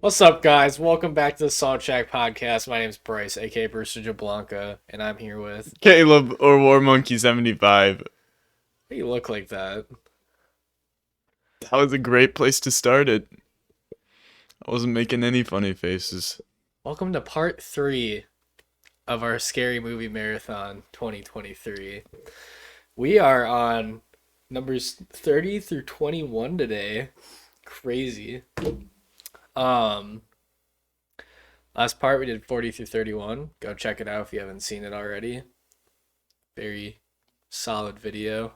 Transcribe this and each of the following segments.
What's up, guys? Welcome back to the SaltShack podcast. My name's Bryce, aka Brewster Blanca, and I'm here with. Caleb or War Monkey 75. How do you look like that? That was a great place to start it. I wasn't making any funny faces. Welcome to part 3 of our Scary Movie Marathon 2023. We are on numbers 30 through 21 today. Crazy. Um, Last part we did 40 through 31. Go check it out if you haven't seen it already. Very solid video.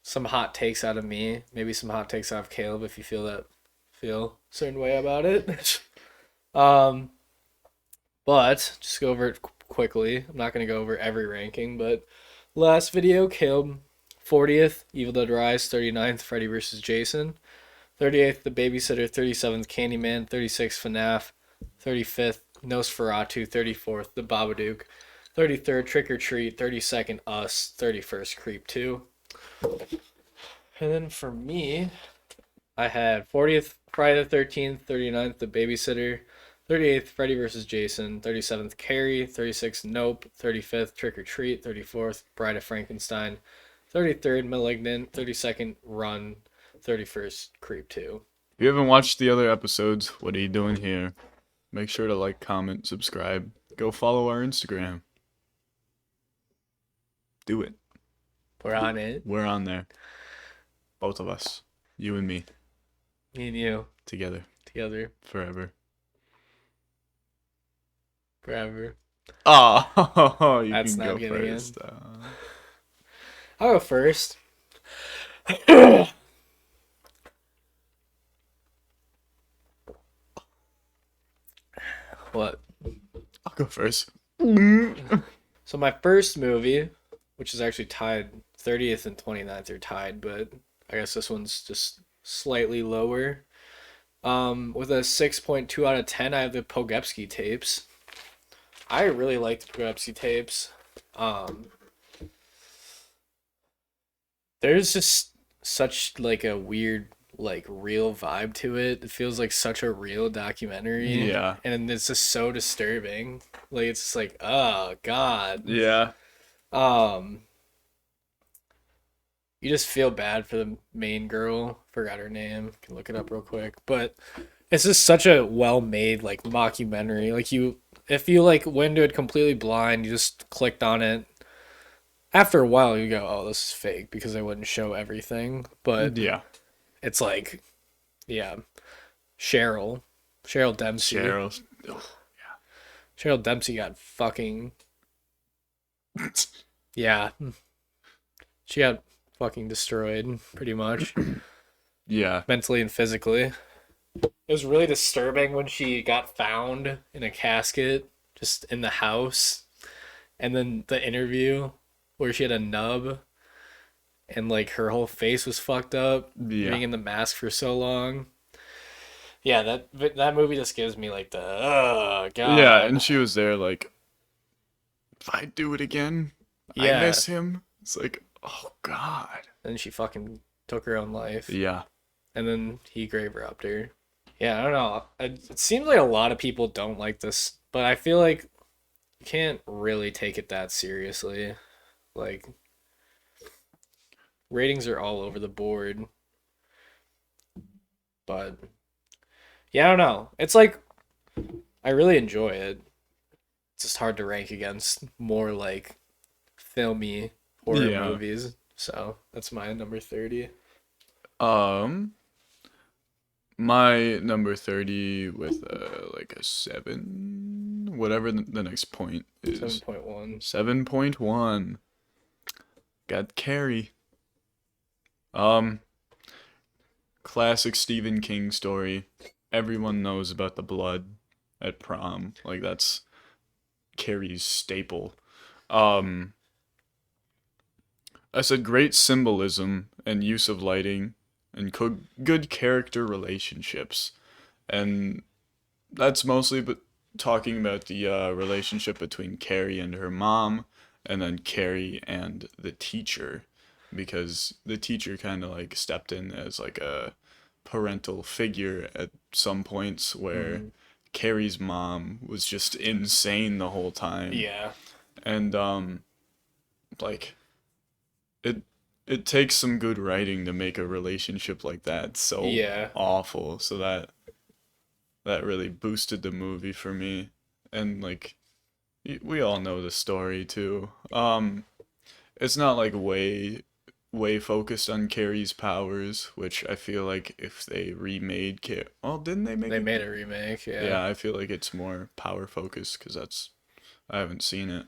Some hot takes out of me, maybe some hot takes out of Caleb if you feel a certain way about it. um, but just go over it quickly. I'm not gonna go over every ranking, but last video, Caleb 40th, Evil Dead Rise, 39th, Freddy vs. Jason, 38th, The Babysitter, 37th, Candyman, 36th, FNAF, 35th, Nosferatu, 34th, The Babadook, 33rd, Trick or Treat, 32nd, Us, 31st, Creep 2. And then for me, I had 40th, Friday the 13th, 39th, The Babysitter, 38th, Freddy vs. Jason, 37th, Carrie, 36th, Nope, 35th, Trick or Treat, 34th, Bride of Frankenstein, 33rd, Malignant, 32nd, Run, 31st, Creep 2. If you haven't watched the other episodes, what are you doing here? Make sure to like, comment, subscribe. Go follow our Instagram. Do it. We're on it. We're on there. Both of us. You and me. Me and you. Together. Forever. Forever. Oh, you That's can not go getting in. first. I'll go first. What? I'll go first. So my first movie, which is actually tied, 30th and 29th are tied, but I guess this one's just slightly lower. With a 6.2 out of 10, I have the Pogepski tapes. I really like the Pogepski tapes. There's just such like a weird like real vibe to it. It feels like such a real documentary. Yeah. And it's just so disturbing. Like it's just like, oh God. Yeah. Um you just feel bad for the main girl. Forgot her name. Can look it up real quick. But it's just such a well made like mockumentary. Like you if you like went to it completely blind, you just clicked on it. After a while you go, oh, this is fake because they wouldn't show everything. But Yeah. it's like, yeah, Cheryl Dempsey. Cheryl. Cheryl Dempsey got fucking, yeah, she got fucking destroyed pretty much, Yeah. mentally and physically. It was really disturbing when she got found in a casket just in the house, and then the interview where she had a nub and like her whole face was fucked up, Yeah. being in the mask for so long. Yeah, that movie just gives me like the oh God. Yeah, and she was there like, if I do it again, I Yeah. miss him. It's like, oh God. And she fucking took her own life, Yeah. and then he grave robbed her. Yeah, I don't know. It seems like a lot of people don't like this, but I feel like you can't really take it that seriously. Like ratings are all over the board, but yeah, I don't know. It's like I really enjoy it. It's just hard to rank against more like filmy horror Yeah. movies. So that's my number 30. Um, my number 30 with like a 7, whatever the next point is. 7.1. 7.1. Got Carrie. Um, Classic Stephen King story. Everyone knows about the blood at prom. Like that's Carrie's staple. Um, I said great symbolism and use of lighting and good character relationships. And that's mostly but talking about the relationship between Carrie and her mom and then Carrie and the teacher because the teacher kind of like stepped in as like a parental figure at some points where Mm, Carrie's mom was just insane the whole time. yeah. And like it it takes some good writing to make a relationship like that so Yeah. awful. So that really boosted the movie for me. And like we all know the story too. It's not like way focused on Carrie's powers, which I feel like if they remade well, didn't they make They it? made a remake, yeah. Yeah, I feel like it's more power focused because I haven't seen it.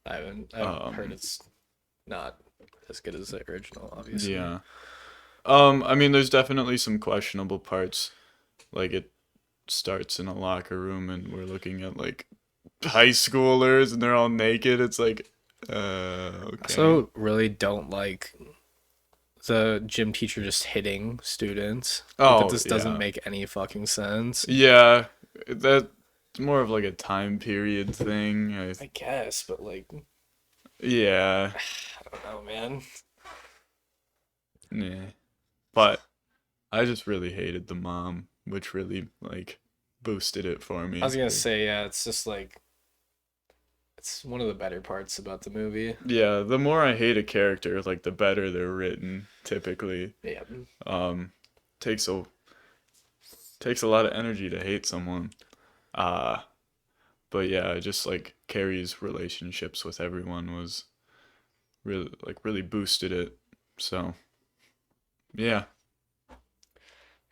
I've heard Um, it's not as good as the original, obviously. yeah. I mean, there's definitely some questionable parts. Like it starts in a locker room and we're looking at like high schoolers and they're all naked. It's like, I okay. also really don't like the gym teacher just hitting students. Like that Oh, just doesn't yeah. make any fucking sense. Yeah, that's more of like a time period thing. I guess, but like Yeah, I don't know, man. yeah. But I just really hated the mom, which really like boosted it for I me. was gonna say, yeah, it's just like it's one of the better parts about the movie. Yeah, the more I hate a character, like the better they're written, typically. Yeah. Um, takes a takes a lot of energy to hate someone. Uh, but yeah, just like Carrie's relationships with everyone was really boosted it. So, yeah.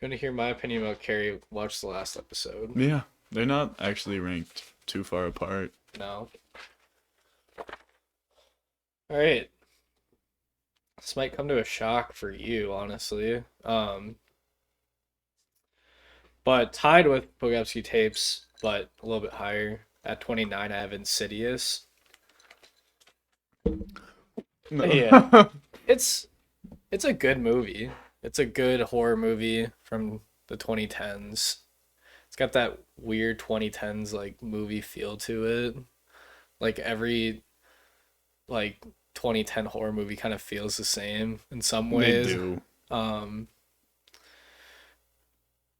You want to hear my opinion about Carrie? Watch the last episode. Yeah. They're not actually ranked too far apart. No. All right. This might come to a shock for you, honestly. But tied with Bogowski tapes, but a little bit higher. At 29, I have Insidious. Yeah. No. It's it's a good movie. It's a good horror movie from the 2010s. It's got that weird 2010s like movie feel to it. Like every like 2010 horror movie kind of feels the same in some They ways. do. Um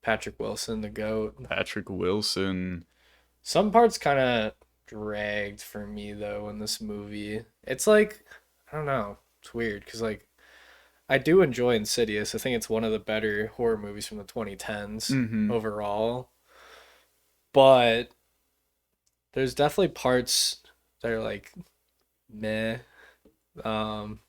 Patrick Wilson, the goat. Patrick Wilson. Some parts kind of dragged for me though in this movie. It's like I don't know. It's weird because like I do enjoy Insidious. I think it's one of the better horror movies from the 2010s Mm-hmm. overall. But there's definitely parts that are like meh. Um,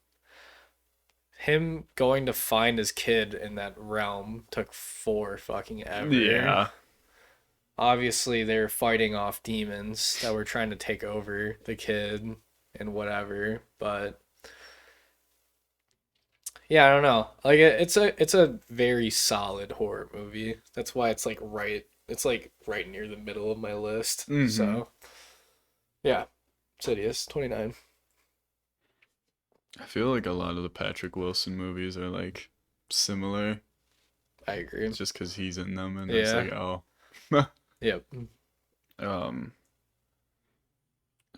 him going to find his kid in that realm took for fucking ever. Yeah. Obviously, they're fighting off demons that were trying to take over the kid and whatever. But yeah, I don't know. Like it's a very solid horror movie. That's why it's like right near the middle of my list. Mm-hmm. So yeah, Insidious 29. I feel like a lot of the Patrick Wilson movies are like similar. I agree. It's just because he's in them, and it's Yeah. like, oh. Yep. um.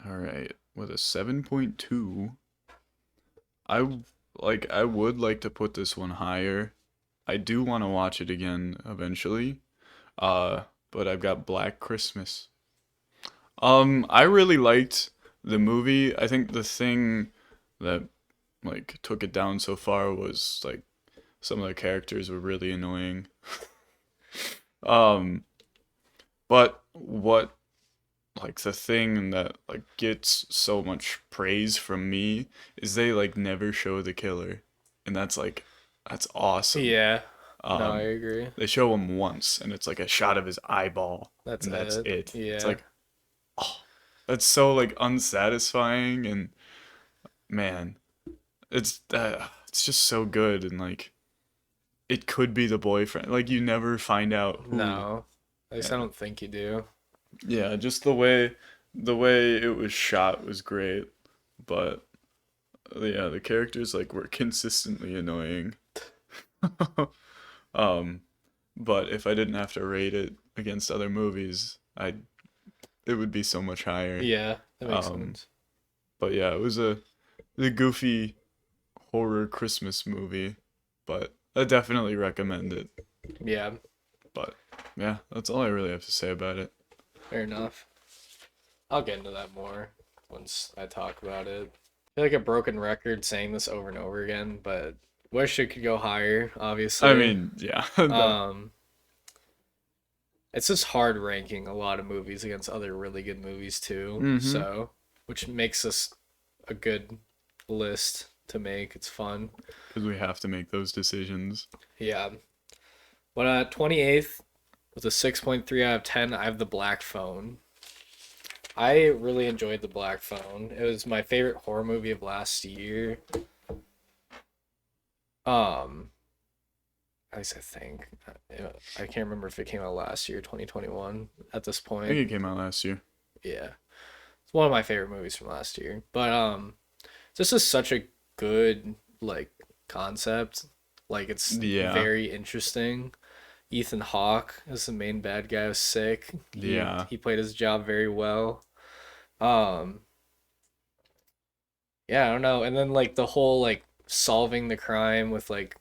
All right, with a 7.2, I I would like to put this one higher. I do want to watch it again eventually. But I've got Black Christmas. I really liked the movie. I think the thing that like took it down so far was like some of the characters were really annoying. Um, but what like the thing that like gets so much praise from me is they like never show the killer, and that's awesome. Yeah. No, I Um, agree. they show him once, and it's like a shot of his eyeball, That's and that's it. it. It's Yeah. like, oh, that's so like unsatisfying, and man, it's just so good, and like it could be the boyfriend. Like you never find out who. No. At least I don't think you do. Yeah, just the way it was shot was great, but yeah, the characters like were consistently annoying. Um, but if I didn't have to rate it against other movies, it would be so much higher. Yeah, that makes Um, sense. but yeah, it was the goofy horror Christmas movie, but I definitely recommend it. Yeah, But yeah, that's all I really have to say about it. fair enough. I'll get into that more once I talk about it. I feel like a broken record saying this over and over again, but wish it could go higher, I obviously. mean, yeah, that. Um, it's just hard ranking a lot of movies against other really good movies too. Mm-hmm. So, which makes this a good list to make. It's fun. Because we have to make those decisions. Yeah. But 28th with a 6.3 out of 10, I have The Black Phone. I really enjoyed The Black Phone. It was my favorite horror movie of last year. Um, at least I think. I can't remember if it came out last year, 2021, at this I think point. it came out last year. Yeah. It's one of my favorite movies from last year. But this is such a good like concept. Like it's Yeah, very interesting. Ethan Hawke is the main bad guy. Was sick. He yeah, he played his job very well. Um, yeah, I don't know. And then like the whole like solving the crime with like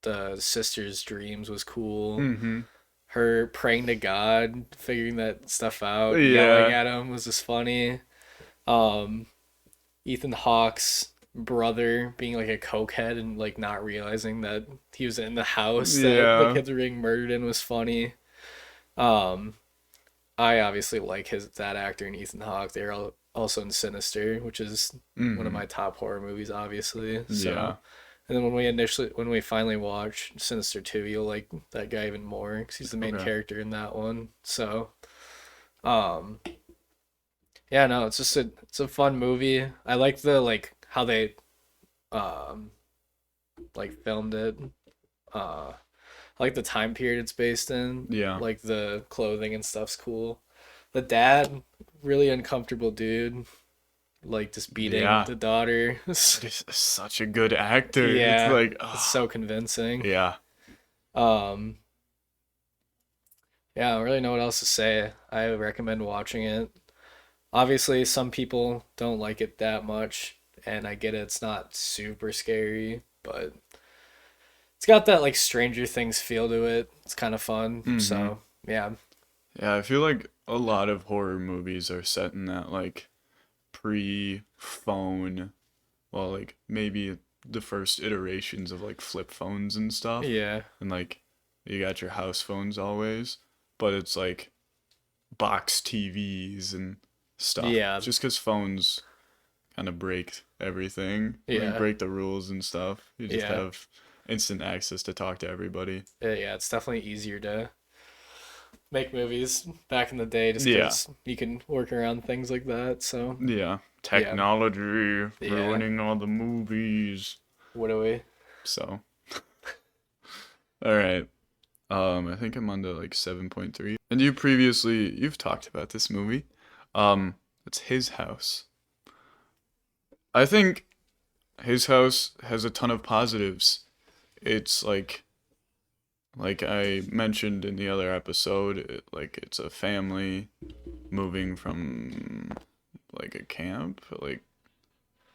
the sister's dreams was cool. mm-hmm. Her praying to God, figuring that stuff out, yelling Yeah, at him was just funny. Um, Ethan Hawke's brother being like a cokehead and like not realizing that he was in the house that the yeah, kids were being murdered in was funny. Um, I obviously like his that actor and Ethan Hawke. They're all also in Sinister, which is one of mm-hmm. my top horror movies, obviously. So, Yeah, and then when we finally watch Sinister 2, you'll like that guy even more because he's the main okay. character in that one. So, um, yeah, no, it's a fun movie. I like the like how they um like filmed it. I like the time period it's based in. Yeah, Like the clothing and stuff's cool. The dad, really uncomfortable dude. Like just beating yeah. the daughter. This is such a good actor. It's Yeah, like, it's oh, so convincing. yeah, Um, yeah, I don't really know what else to say. I recommend watching it. Obviously, some people don't like it that much, and I get it, it's not super scary, but it's got that like Stranger Things feel to it. It's kind of fun. mm-hmm. So, yeah. Yeah, I feel like a lot of horror movies are set in that like pre-phone, well, like maybe the first iterations of like flip phones and stuff, Yeah. and like you got your house phones always, but it's like box TVs and stuff. Yeah. Just because phones kind of break everything, like Yeah. break the rules and stuff. You just Yeah. have instant access to talk to everybody. Yeah, it's definitely easier to make movies back in the day just Yeah, because you can work around things like that. So, yeah. yeah. Technology Yeah. ruining all the movies. What do we? So, all right. I think I'm on to like 7.3. And you've talked about this movie. It's His House. I think His House has a ton of positives. It's like I mentioned in the other episode, like it's a family moving from like a camp, like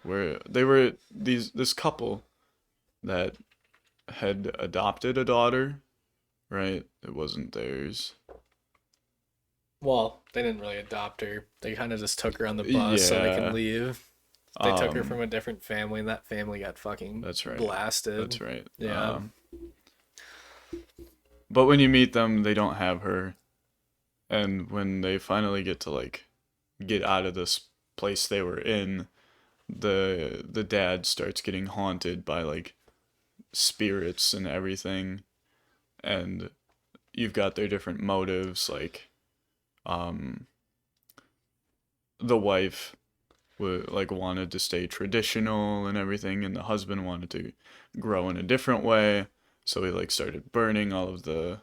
where they were this couple that had adopted a daughter, right? It wasn't theirs. Well, they didn't really adopt her. They kind of just took her on the bus so they can Yeah. leave. They took her Um from a different family, and that family got fucking that's right. That's blasted. right. Yeah. But when you meet them, they don't have her. And when they finally get to like get out of this place they were in, the dad starts getting haunted by like spirits and everything, and you've got their different motives, like um the wife like wanted to stay traditional and everything, and the husband wanted to grow in a different way, so he like started burning all of the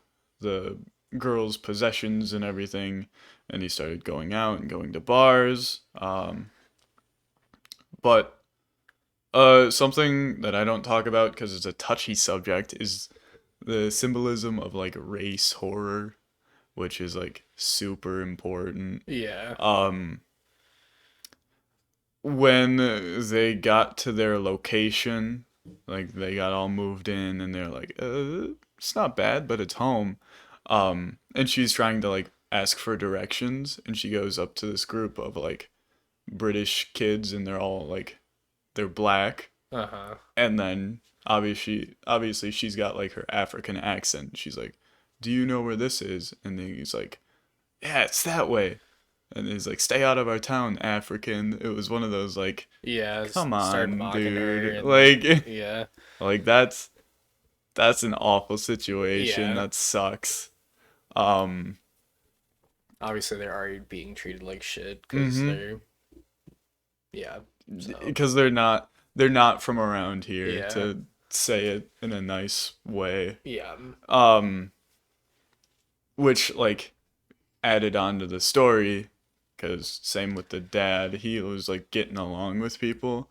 girl's possessions and everything, and he started going out and going to bars. But something that I don't talk about because it's a touchy subject is the symbolism of like race horror, which is like super important. Yeah. Um, when they got to their location, like they got all moved in and they're like, it's not bad, but it's home. And she's trying to like ask for directions, and she goes up to this group of like British kids, and they're all like they're black, Uh-huh. and then obviously she's got like her African accent. She's like, "Do you know where this is?" And then he's like, "Yeah, it's that way." And he's like, "Stay out of our town, African." It was one of those like, Yeah, "Come started on, mocking her dude." and Like yeah. like that's an awful situation. Yeah. That sucks. Um Obviously they're already being treated like shit because mhm. they're yeah. So, Because they're not from around here yeah. to say it in a nice way. Yeah. Um which like added on to the story because same with the dad, he was like getting along with people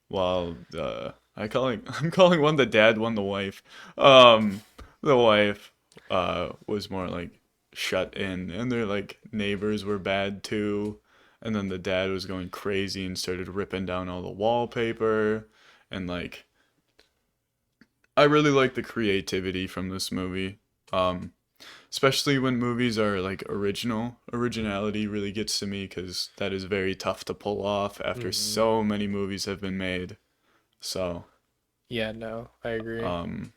while the I'm calling one the dad, one the wife. um the wife was more like shut in, and their like neighbors were bad too, and then the dad was going crazy and started ripping down all the wallpaper. And like I really like the creativity from this movie. um Especially when movies are like originality really gets to me because that is very tough to pull off after Hmm. so many movies have been made. So Yeah, no, I agree. um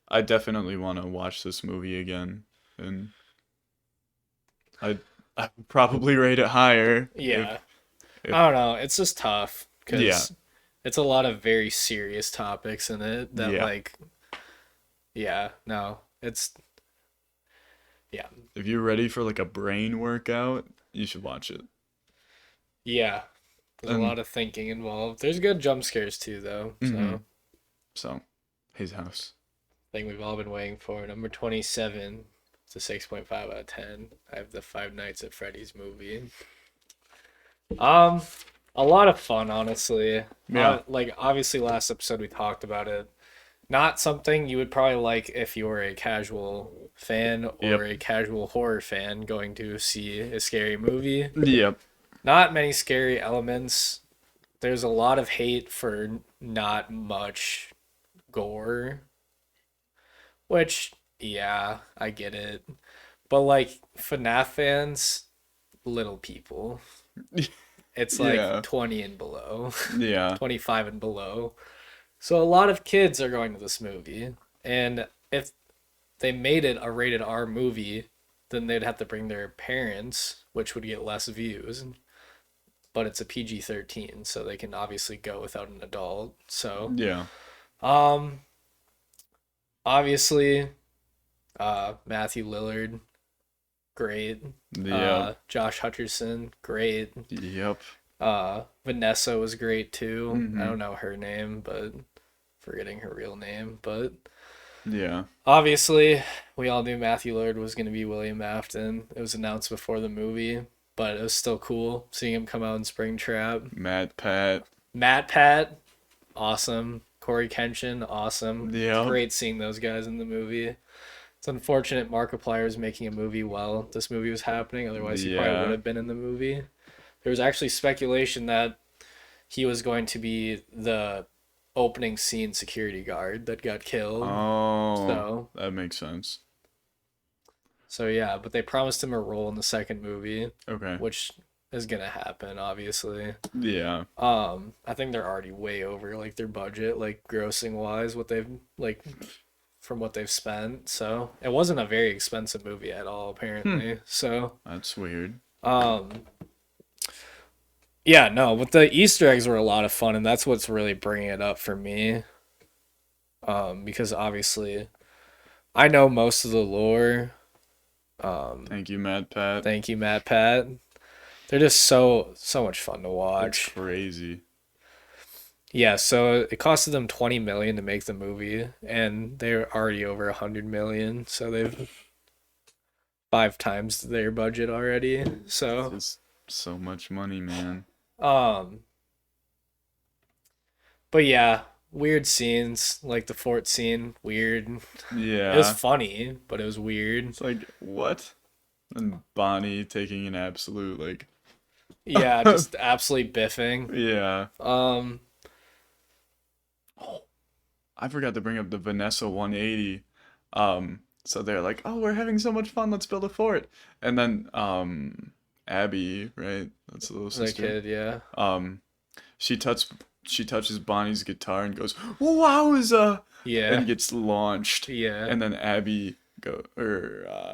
I definitely want to watch this movie again, and I I would probably rate it higher Yeah. if I don't know. It's just tough yeah, because it's a lot of very serious topics in it that yeah. like yeah, no. It's yeah. If you're ready for like a brain workout, you should watch it. Yeah. There's a And lot of thinking involved. There's good jump scares too though. mhm. So, So, his house. thing we've all been waiting for. Number 27. It's a 6.5 out of 10. I have the Five Nights at Freddy's movie. Um, a lot of fun, honestly. Yeah. Like obviously last episode we talked about it. Not something you would probably like if you were a casual fan or Yep. a casual horror fan going to see a scary movie. Yep. Not many scary elements. There's a lot of hate for not much gore, which yeah, I get it. But like FNAF fans, little people. It's like Yeah. 20 and below, Yeah. 25 and below. So a lot of kids are going to this movie. And if they made it a rated R movie, then they'd have to bring their parents, which would get less views. But it's a PG-13, so they can obviously go without an adult. So, Yeah. um, obviously, Matthew Lillard, great. Yep. Josh Hutcherson, great. Yep. Vanessa was great too. I Mhm. don't know her name, but forgetting her real name. But Yeah. obviously, we all knew Matthew Lillard was going to be William Afton. It was announced before the movie, but it was still cool seeing him come out in Springtrap. Matt Pat. Matt Pat, awesome. Corey Kenshin, awesome. It's Yep. great seeing those guys in the movie. It's unfortunate Markiplier was making a movie while this movie was happening. Otherwise, he probably would Yeah. have been in the movie. There was actually speculation that he was going to be the opening scene security guard that got killed. Oh, So, that makes sense. so yeah, but they promised him a role in the second movie, Okay. which is gonna happen, obviously. Yeah. I think they're already way over like their budget, like grossing wise, what they've like from what they've spent. So it wasn't a very expensive movie at all, Hmm. apparently. So, That's weird. um, yeah, no, but the Easter eggs were a lot of fun, and that's what's really bringing it up for me. Because obviously I know most of the lore. Um, Thank you, Matt Pat. thank you, Matt Pat. They're just so much fun to They're watch. crazy. Yeah, so it costed them 20 million to make the movie, and they're already over 100 million, so they've five times their budget already. It's So, just so much money, man. um, but yeah, weird scenes like the fort scene, weird. It was Yeah. funny, but it was weird. It's like, what? And Bonnie taking an absolute, like, Yeah, just absolutely biffing. yeah. Um, Oh, I forgot to bring up the Vanessa 180. So they're like, "Oh, we're having so much fun. Let's build a fort." And then Abby, right? That's the little The sister. kid, yeah. Um, she touches Bonnie's guitar and goes, "Wowza!" Yeah. and gets launched. Yeah. And then Abby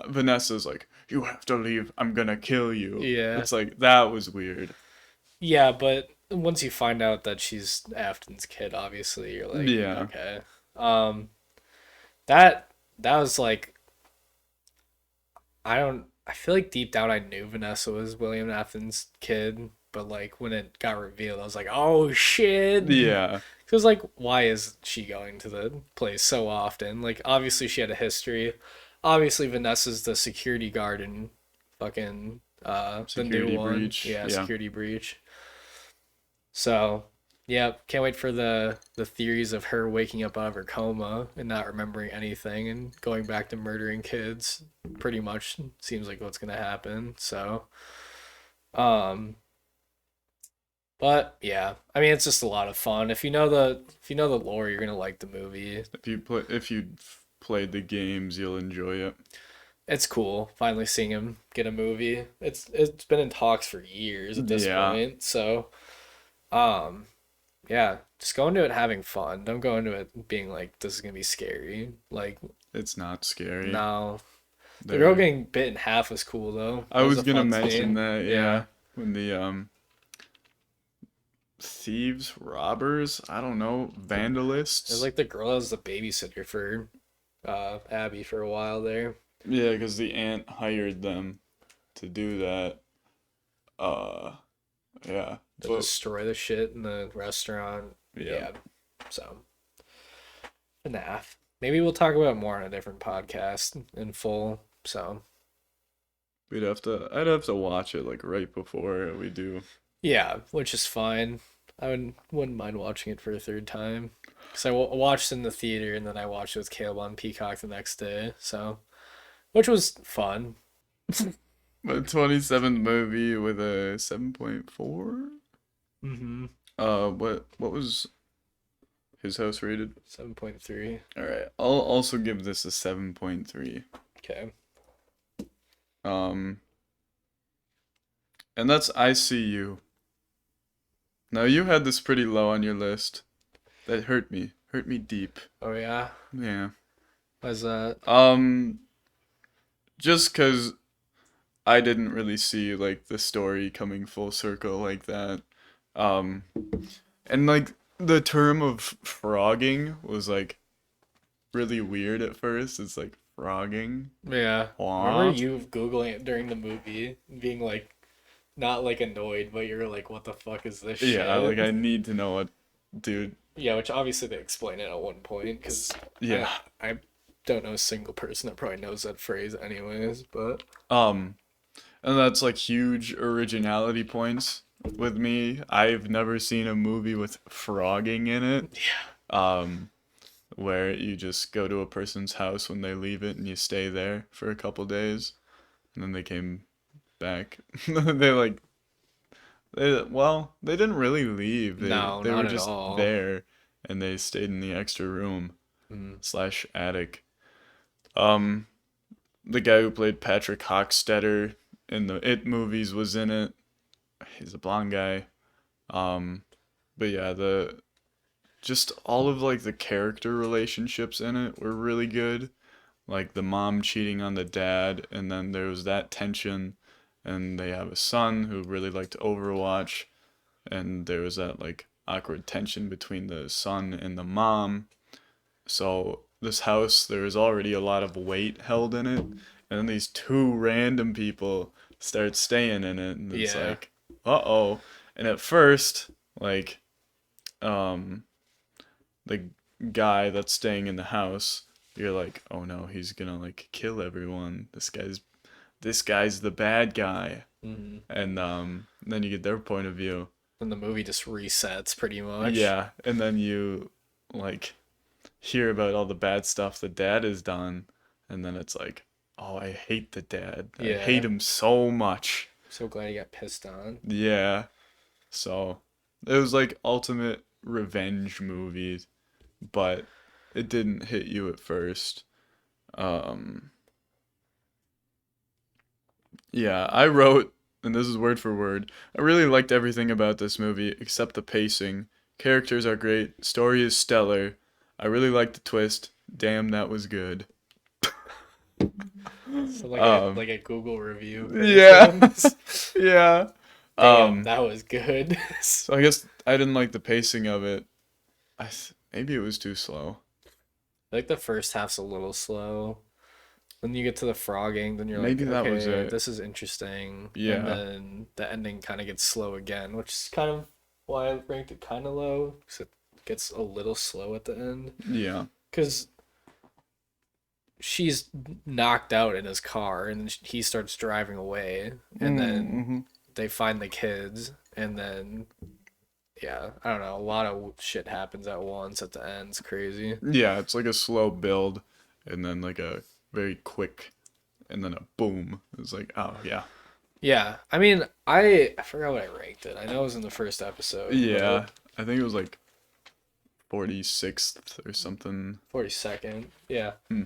Vanessa's like, "You have to leave. I'm gonna kill you." Yeah. It's like that was weird. Yeah, but once you find out that she's Afton's kid, obviously you're like, Yeah, okay. Um that that was like I feel like deep down I knew Vanessa was William Afton's kid, but like when it got revealed, I was like, "Oh shit." yeah, Cuz like why is she going to the place so often? Like obviously she had a history. Obviously Vanessa's the security guard in fucking the new security one. breach. Yeah, Yeah, security breach. So, yeah, can't wait for the theories of her waking up out of her coma and not remembering anything and going back to murdering kids. Pretty much seems like what's gonna happen. So, um, but yeah, I mean it's just a lot of fun. If you know the lore, you're gonna like the movie. if you played the games, you'll enjoy it. It's cool finally seeing him get a movie. It's been in talks for years at this Yeah, point. So, um, yeah, just go into it having fun. Don't go into it being like this is gonna be scary. Like it's not scary. no, the girl There, getting bit in half was cool though. I That was was a gonna fun mention scene. that. Yeah, Yeah, when the thieves, robbers, I don't know, it was vandalists. like the girl that was the babysitter for Abby for a while there Yeah, because the aunt hired them to do that. Uh, yeah, to but destroy the shit in the restaurant. yeah, Yeah, so enough. Maybe we'll talk about it more on a different podcast in full. So I'd have to watch it like right before we do. yeah, which is fine. Wouldn't mind watching it for a third time because watched in the theater and then I watched it with Caleb on Peacock the next day. So, which was fun. A 27th movie with a 7.4. Mm-hmm. What was his house rated? 7.3. All right, I'll also give this a 7.3. Okay. Um, and that's I See You. Now you had this pretty low on your list. That hurt me deep. Oh yeah. Yeah. Was that? Um, just 'cause I didn't really see like the story coming full circle like that. Um, and like the term of frogging was like really weird at first. It's like frogging. Yeah. I remember What? you googling it during the movie, being like not like annoyed, but you're like, "What the fuck is this Yeah, like shit?" I need to know what, dude. Yeah, which obviously they explain it at one point because Yeah. I don't know a single person that probably knows that phrase anyways, but Um, and that's like huge originality points with me. I've never seen a movie with frogging in it. yeah. Um, where you just go to a person's house when they leave it and you stay there for a couple days and then they came back. They like they didn't really leave. No, They were not at just all. there and they stayed in the extra room Mm. slash attic. Um, the guy who played Patrick Hockstetter in the It movies was in it. He's a blonde guy. Um, but yeah, the just all of like the character relationships in it were really good. Like the mom cheating on the dad, and then there was that tension, and they have a son who really liked Overwatch, and there was that like awkward tension between the son and the mom. So this house, there was already a lot of weight held in it, and then these two random people start staying in it, and it's Yeah. like, uh-oh. And at first, like, um, the guy that's staying in the house, you're like, oh no, he's gonna like kill everyone. This guy's the bad guy. Mm-hmm. And then you get their point of view. And the movie just resets pretty much. Yeah, and then you like hear about all the bad stuff the dad has done, and then it's like, oh, I hate the dad. I hate Yeah. him so much. So glad he got pissed on. Yeah. So it was like ultimate revenge movie, but it didn't hit you at first. Um, yeah, I wrote, and this is word for word, I really liked everything about this movie except the pacing. Characters are great, story is stellar. I really liked the twist. Damn, that was good. So Um, like a Google review yeah, person. yeah. Damn, Um, that was good. so I guess I didn't like the pacing of it. Maybe it was too slow. Like the first half's a little slow. When you get to the frogging, then you're like, Maybe that was okay, it. this is interesting. And Yeah, then the ending kind of gets slow again, which is kind of why I ranked it kind of low, because it gets a little slow at the end. yeah. Because she's knocked out in his car, and then he starts driving away, and then Mm-hmm. they find the kids, and then yeah, I don't know, a lot of shit happens at once at the end. It's crazy. Yeah, it's like a slow build, and then like a very quick, and then a boom. It's like, oh yeah, Yeah, I mean, I forgot what I ranked it. I know it was in the first episode, but yeah. I think it was like 46th or something. 42nd. Yeah. Hmm.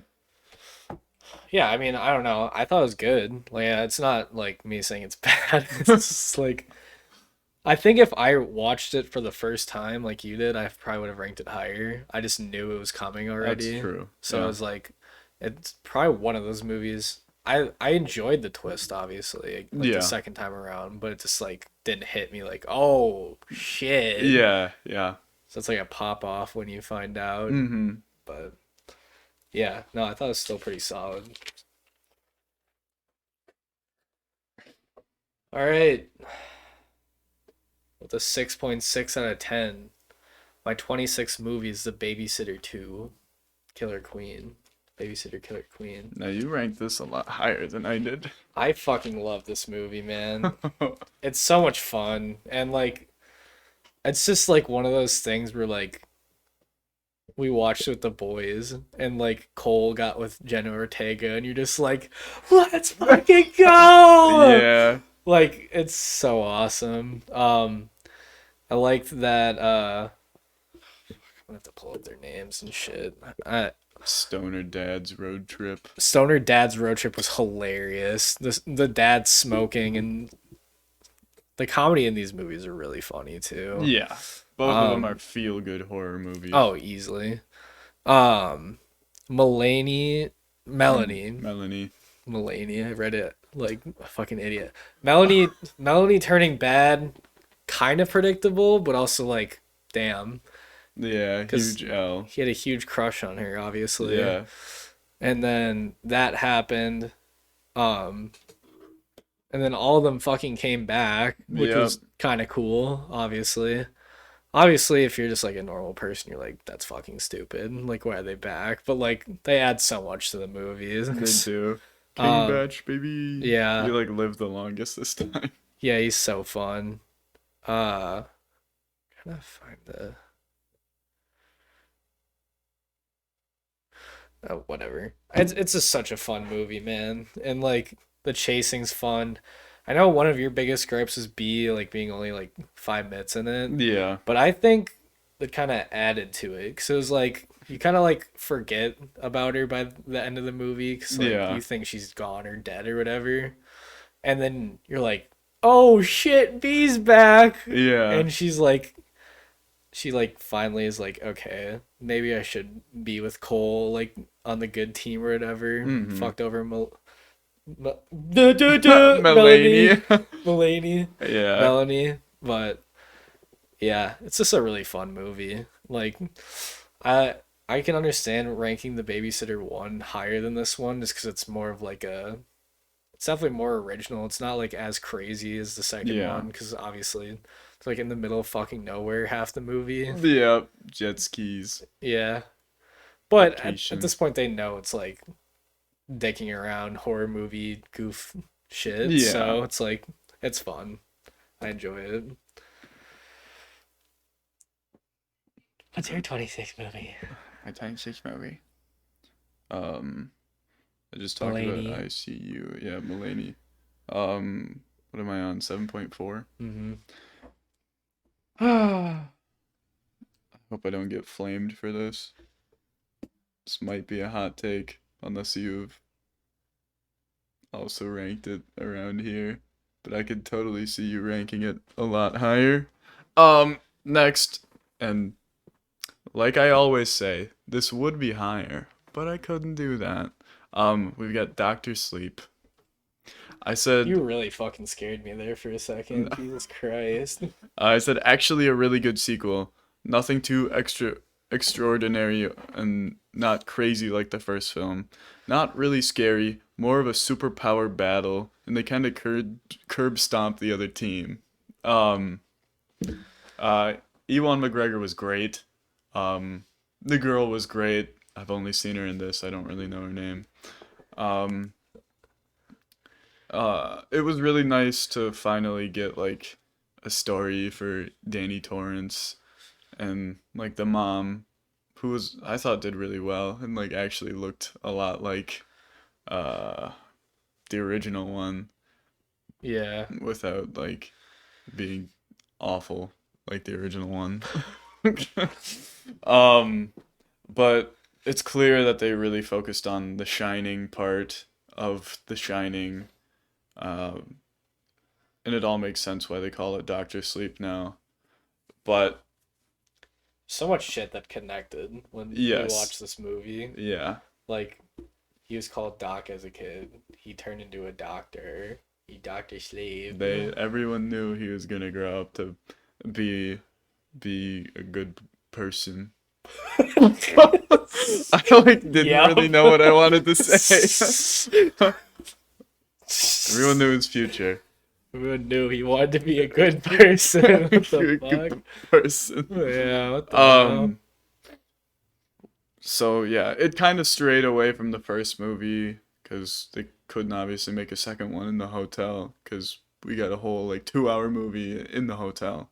Yeah, I mean, I don't know. I thought it was good. Like, yeah, it's not like me saying it's bad. It's just like I think if I watched it for the first time like you did, I probably would have ranked it higher. I just knew it was coming That's already. true. So it Yeah, was like it's probably one of those movies. I enjoyed the twist obviously, like the yeah, second time around, but it just like didn't hit me like, "Oh, shit." yeah, yeah. So it's like a pop off when you find out. Mm-hmm. But yeah, no, I thought it was still pretty solid. All right, with a 6.6 out of 10. My 26th movie is The Babysitter 2, Killer Queen. Babysitter Killer Queen. Now you ranked this a lot higher than I did. I fucking love this movie, man. It's so much fun. And like it's just like one of those things where like we watched with the boys and like Cole got with Jenna Ortega and you're just like, let's fucking go. Yeah, Like it's so awesome. I liked that I'm gonna have to pull up their names and shit. Stoner Dad's road trip. Stoner Dad's road trip was hilarious. The dad smoking and the comedy in these movies are really funny too. Yeah, both of them are Um, feel good horror movies. oh, easily. Um, Mulaney, Melanie, Melanie. Mulaney. I read it like a fucking idiot. Melanie turning bad, kind of predictable, but also like, damn, Yeah, because huge L. he had a huge crush on her, obviously. Yeah, And then that happened. Um, and then all of them fucking came back, which yep, was kind of cool, obviously. Obviously, if you're just like a normal person, you're like, that's fucking stupid. Like, why are they back? But like, they add so much to the they movies. do. King um, Batch, baby. yeah, You like lived the longest this time. yeah, he's so fun. Uh, trying to find the oh, whatever. It's just such a fun movie, man, and like the chasing's fun. I know one of your biggest gripes is B like being only like 5 minutes in it, Yeah, but I think that kind of added to it because it was like you kind of like forget about her by the end of the movie because like yeah, you think she's gone or dead or whatever, and then you're like, oh shit, B's back, yeah. and she finally is like, okay, maybe I should be with Cole like on the good team or whatever. Mm-hmm. Fucked over Melanie, Melanie. Melanie, Yeah, Melanie. But yeah, it's just a really fun movie. Like, I I can understand ranking The Babysitter one higher than this one just because it's more of like a. It's definitely more original. It's not like as crazy as the second yeah, one because obviously it's like in the middle of fucking nowhere half the movie. yep. Jet skis, Yeah. But at vacation. this point, they know it's like dicking around horror movie goof shit. Yeah. So it's like, it's fun. I enjoy it. What's your 26 movie? My Time 6 movie. Um, I just talked about Mulaney. ICU. Yeah, Mulaney. What am I on? 7.4? Mm-hmm. I hope I don't get flamed for this. This might be a hot take. unless you've also ranked it around here. But I could totally see you ranking it a lot higher. Next, and like I always say, this would be higher, but I couldn't do that. We've got Doctor Sleep. I said You really fucking scared me there for a second. Jesus Christ. I said actually a really good sequel. Nothing too extraordinary and not crazy like the first film. Not really scary, more of a superpower battle, and they kind of curb stomp the other team. Um, uh, Ewan McGregor was great. Um, the girl was great. I've only seen her in this. I don't really know her name. Um, it was really nice to finally get like a story for Danny Torrance and like the mom, who was I thought did really well and like actually looked a lot like uh the original one Yeah. without like being awful like the original one. um, but it's clear that they really focused on the shining part of The Shining. Um, and it all makes sense why they call it Doctor Sleep now. But So much shit that connected when we yes, watched this movie. yeah, Like, he was called Doc as a kid. He turned into a doctor. He Doctor Slave. everyone knew he was gonna grow up to be be a good person. I like didn't Yep. really know what I wanted to say. Everyone knew his future. Everyone knew he wanted to be a good person. What Be a the good fuck? person. Yeah, what the hell? So yeah, it kind of strayed away from the first movie because they couldn't obviously make a second one in the hotel because we got a whole like 2 hour movie in the hotel.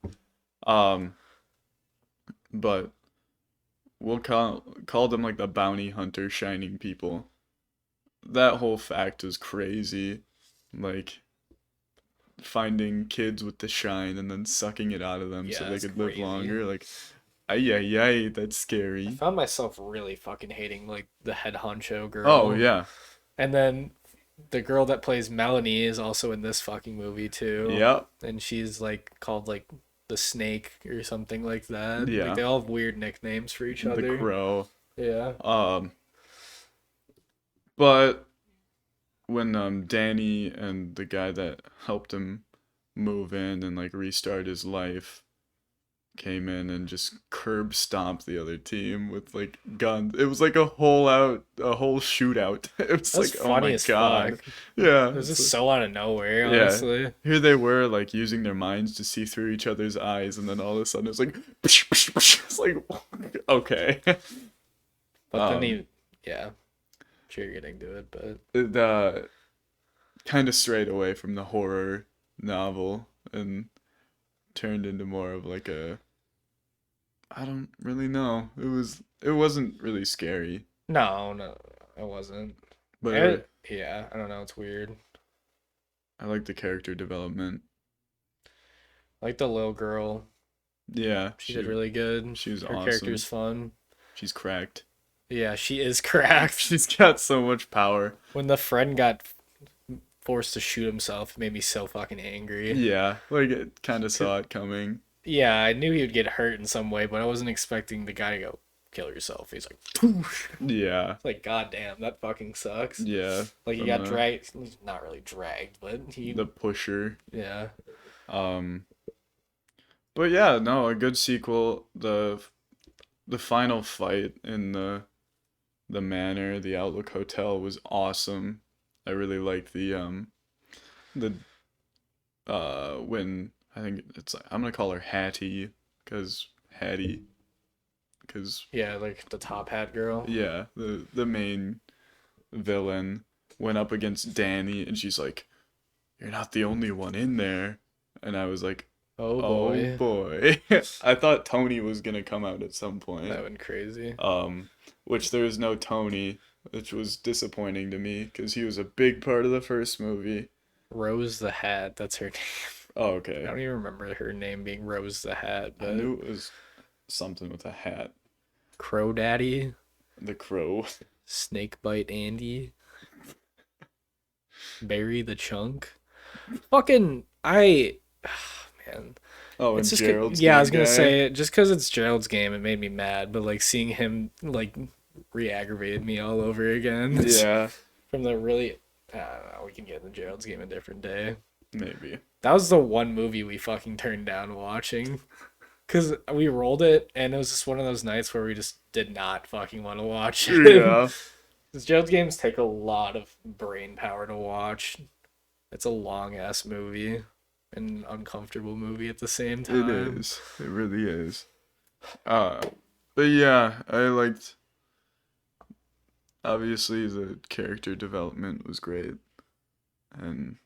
Um, but we'll call them like the bounty hunter shining people. That whole fact was crazy. Like finding kids with the shine and then sucking it out of them so Yeah, they it's could live crazy. longer. Like, ay ay ay, that's I scary. found myself really fucking hating like the head honcho Oh girl. yeah, And then the girl that plays Melanie is also in this fucking movie too. yep, And she's like called like the Snake or something like that. Like yeah. they all have weird nicknames for each The other. crow. Yeah. Um, but when Danny and the guy that helped him move in and like restart his life came in and just curb stomped the other team with like guns. It was like a whole shootout. It was That was like, oh my funny as god. fuck. Yeah. It was It's just so out of nowhere, yeah. honestly. Here they were like using their minds to see through each other's eyes and then all of a sudden it's like it's like okay. But then Um he, yeah, sure you're getting to it, but it kind of strayed away from the horror novel and turned into more of like a I don't really know. It wasn't really scary, no, it wasn't. but Yeah, I don't know, it's weird. I like the character development. Like the little girl, Yeah, she did really good. she was Her awesome. character's fun. She's cracked. Yeah, she is cracked. She's got so much power. When the friend got forced to shoot himself, it made me so fucking angry. Yeah, like it kind of saw it coming. Yeah, I knew he would get hurt in some way, but I wasn't expecting the guy to go kill yourself. He's like, "Poosh." Yeah, Like, goddamn, that fucking sucks. yeah. Like, he From got dragged, not really dragged, but the pusher. yeah. Um, but yeah, no, a good sequel. The final fight in the manor, the Outlook Hotel was awesome. I really like the when I think it's like I'm gonna call her Hattie Hattie because Yeah, like the top hat girl. yeah the main villain went up against Danny and she's like, "You're not the only one in there," and I was like, Oh "Oh boy. boy." I thought Tony was gonna come out at some point. That went crazy. Um, which there was no Tony, which was disappointing to me because he was a big part of the first movie. Rose the Hat, that's her name. Oh, I okay. don't even remember her name being Rose the Hat, I but knew it was something with a hat. Crow Daddy. The Crow. Snakebite Andy, Barry the Chunk. Fucking man. Oh, It's and just Gerald's yeah, I was game gonna guy. say just because it's Gerald's game, it made me mad. But like seeing him like re-aggravated me all over again. Yeah, From the really, I don't know. We can get into Gerald's game a different day. maybe. That was the one movie we fucking turned down watching because we rolled it, and it was just one of those nights where we just did not fucking want to watch it. Yeah, Because Gerald's games take a lot of brain power to watch. It's a long ass movie, an uncomfortable movie at the same it time. is. It really is. Uh, but yeah, I liked. Obviously, the character development was great, and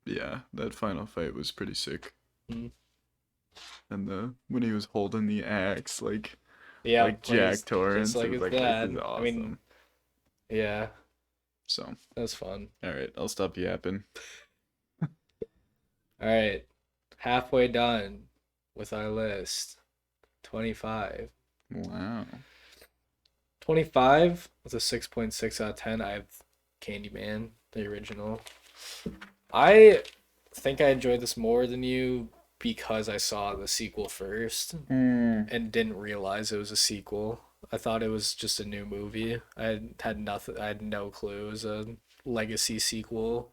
yeah, that final fight was pretty sick. Mm. And the when he was holding the axe, Yeah, like like Jack it's just Torrance, it like was his like this is dad. I mean, awesome. yeah, So, that was fun. all right, I'll stop yapping. All right, halfway done with our list. 25. Wow. 25 with a 6.6 out of 10. I have Candyman, the original. I think I enjoyed this more than you because I saw the sequel first Mm. and didn't realize it was a sequel. I thought it was just a new movie. I had nothing. I had no clue it was a legacy sequel.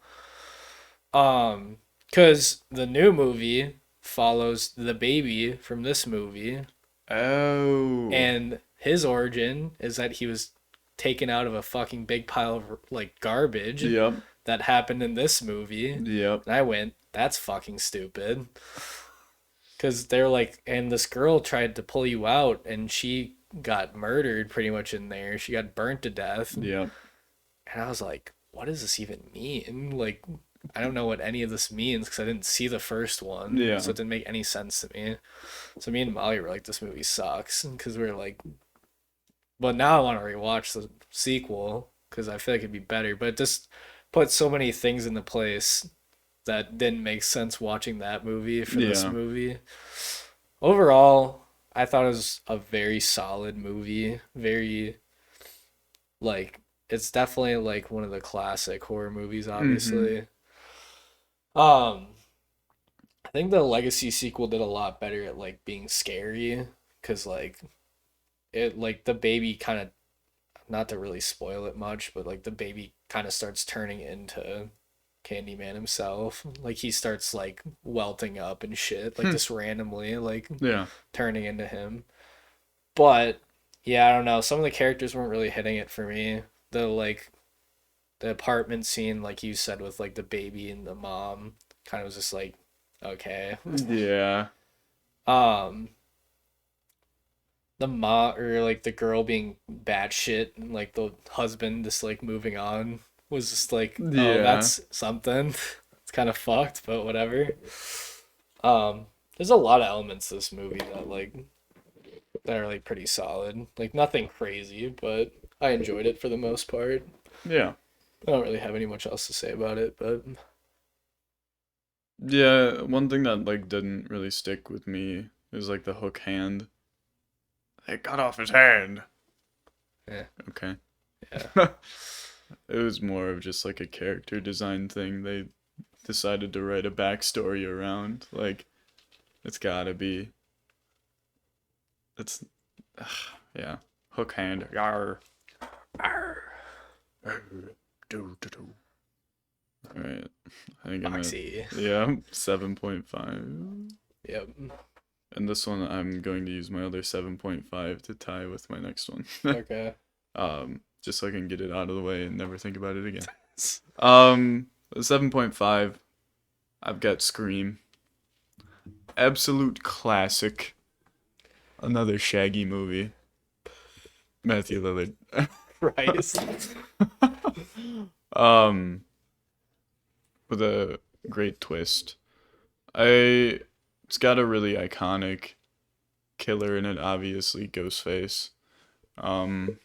Because the new movie follows the baby from this movie, Oh. and his origin is that he was taken out of a fucking big pile of like garbage Yep. that happened in this movie. Yep. And I went, that's fucking stupid. Because they're like, and this girl tried to pull you out, and she got murdered pretty much in there. She got burnt to death. Yep. And I was like, what does this even mean? Like, I don't know what any of this means because I didn't see the first one. Yeah. So it didn't make any sense to me. So me and Molly were like, this movie sucks. Because we were like, but now I want to rewatch the sequel because I feel like it'd be better. But it just put so many things into place that didn't make sense watching that movie for this Yeah. movie. Overall, I thought it was a very solid movie. Very, like, it's definitely like one of the classic horror movies, Mm-hmm. obviously. Um, I think the Legacy sequel did a lot better at like being scary because like it like the baby kind of, not to really spoil it much, but like the baby kind of starts turning into Candyman himself. Like he starts like welting up and shit, like just randomly, like Yeah. turning into him. But yeah, I don't know. Some of the characters weren't really hitting it for me. The apartment scene, like you said, with like the baby and the mom, kind of was just like, okay. Yeah. Um, the mom or like the girl being batshit and like the husband just like moving on was just like, oh, Yeah. that's something. It's kind of fucked, but whatever. There's a lot of elements to this movie that are like pretty solid. Like nothing crazy, but I enjoyed it for the most part. Yeah. I don't really have any much else to say about it, but Yeah. One thing that like didn't really stick with me is like the hook hand. They cut off his hand. yeah, Okay. yeah. It was more of just like a character design thing. They decided to write a backstory around. Like, it's gotta be. It's. Yeah. Hook hand. Yar. Arr, Do, do, do. Alright. I think I'm at. Foxy. Yeah, 7.5. Yep. And this one, I'm going to use my other 7.5 to tie with my next one. Okay. Just so I can get it out of the way and never think about it again. 7.5. I've got Scream. Absolute classic. Another Shaggy movie. Matthew Lillard. Christ. um, with a great twist. It's got a really iconic killer in it, obviously, Ghostface. Um,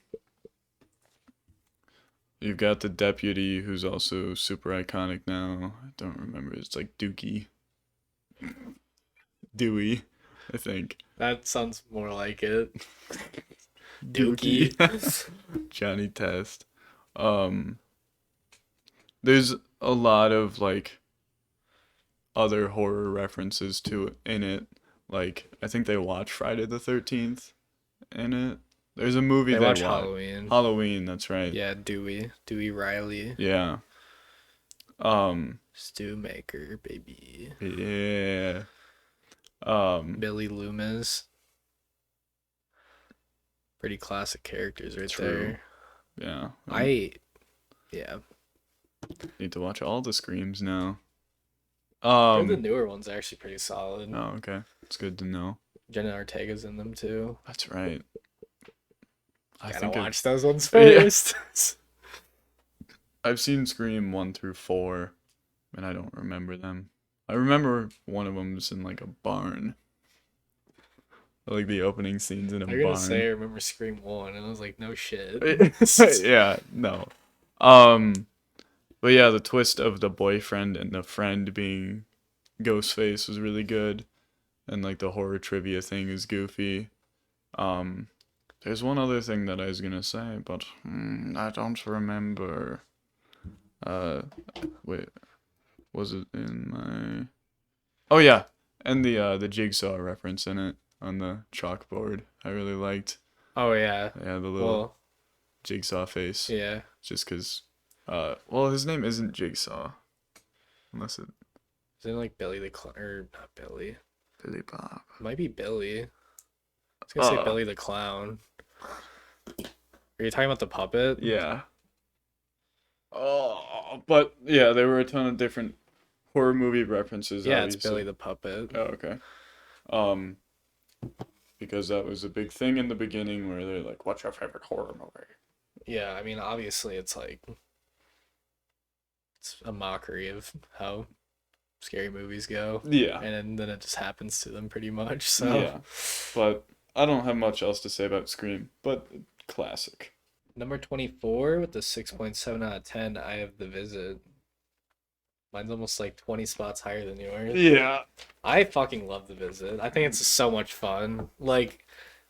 you've got the deputy who's also super iconic now. I don't remember. It's like Dewey, I think. That sounds more like it. Dookie. Johnny Test. Um, there's a lot of like other horror references to it in it. Like I think they watch Friday the 13th in it. There's a movie They they watch watch. Halloween. Halloween, that's right. Yeah, Dewey Riley. Yeah. Um, Stew Maker, baby. yeah. Um, Billy Loomis. Pretty classic characters right true. there. Yeah. Yeah. Need to watch all the Screams now. Or the newer ones are actually pretty solid. Oh, okay. It's good to know. Jenna Ortega's in them too. That's right. I Gotta think watch those ones Yeah. first. I've seen Scream 1 through 4, and I don't remember them. I remember one of them was in like a barn. Like the opening scenes in a I'm gonna barn. say I remember Scream 1, and I was like, no shit. Yeah, no. But yeah, the twist of the boyfriend and the friend being Ghostface was really good. And like the horror trivia thing is goofy. Um, there's one other thing that I was gonna say, but I don't remember. Wait, was it in my? Oh yeah, and the jigsaw reference in it on the chalkboard. I really liked. Oh yeah. Yeah, the little Well, jigsaw face. yeah. Just cause, well, his name isn't Jigsaw, unless it Isn't it like Billy the Clown? Or not Billy. Billy Bob. It might be Billy. I was gonna say Uh, Billy the Clown. Are you talking about the puppet? Yeah. Oh, but yeah, there were a ton of different horror movie references. Yeah, it's Obviously. Billy the puppet. Oh, okay. Um, because that was a big thing in the beginning where they're like, "What's your favorite horror movie?" Yeah, I mean, obviously, it's like it's a mockery of how scary movies go, Yeah, and then it just happens to them pretty much. So yeah. But I don't have much else to say about Scream, but classic. number 24 with the 6.7 out of 10, I have The Visit. Mine's almost like 20 spots higher than yours. Yeah. I fucking love The Visit. I think it's so much fun. Like,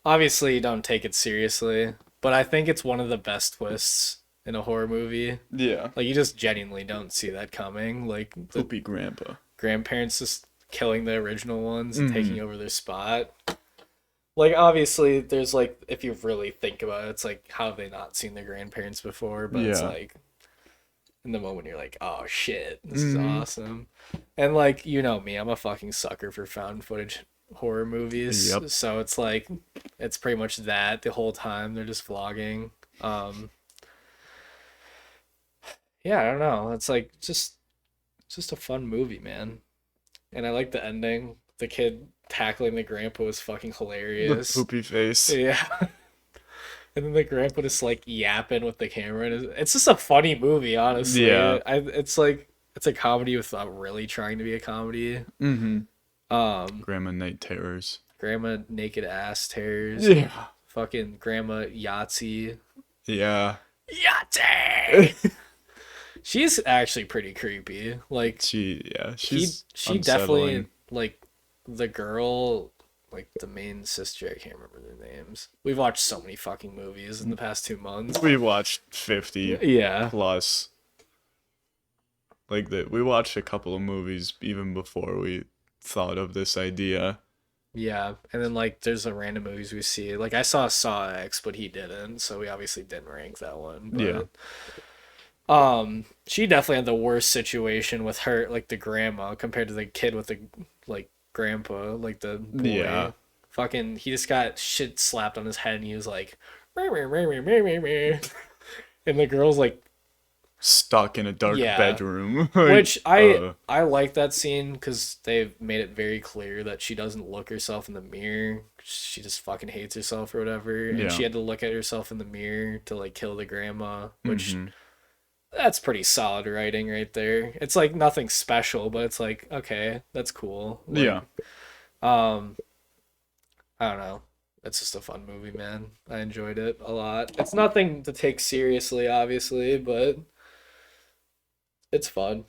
obviously, you don't take it seriously, but I think it's one of the best twists in a horror movie. Yeah. Like, you just genuinely don't see that coming. Like, the Poopy Grandpa. grandparents just killing the original ones and Mhm. taking over their spot. Like, obviously, there's like, if you really think about it, it's like, how have they not seen their grandparents before? But it's Yeah. like, in the moment, you're like, oh shit, this is Mhm. awesome. And like, you know me, I'm a fucking sucker for found footage horror movies. Yep. So it's like, it's pretty much that the whole time. They're just vlogging. Yeah, I don't know. It's like, just a fun movie, man. And I like the ending. The kid tackling the grandpa was fucking The hilarious. poopy face. Yeah. And then the grandpa just like yapping with the camera. And it's just a funny movie, honestly. Yeah. It's like it's a comedy without really trying to be a comedy. Mm-hmm. Um, Grandma Night Terrors. Grandma naked ass tears. Yeah. Fucking Grandma Yahtzee. Yeah. Yahtzee. She's actually pretty creepy. Like She's she definitely unsettling. like the girl, like the main sister. I can't remember their names. We've watched so many fucking movies in the past 2 months. We watched 50 Yeah. plus. Like that, we watched a couple of movies even before we thought of this idea. Yeah, and then like there's a random movies we see. Like I saw X, but he didn't, so we obviously didn't rank that one. But Yeah. she definitely had the worst situation with her, like the grandma, compared to the kid with the like grandpa, like the boy. Yeah. Fucking, he just got shit slapped on his head, and he was like, "Meh, meh, meh, meh, meh, meh, meh." And the girl's like, Stuck in a dark Yeah. bedroom. which I like that scene because they've made it very clear that she doesn't look herself in the mirror. She just fucking hates herself or whatever, and Yeah. she had to look at herself in the mirror to like kill the grandma, which Mhm. that's pretty solid writing right there. It's like nothing special, but it's like okay, that's cool. Like, Yeah. I don't know. It's just a fun movie, man. I enjoyed it a lot. It's nothing to take seriously, obviously, but it's fun.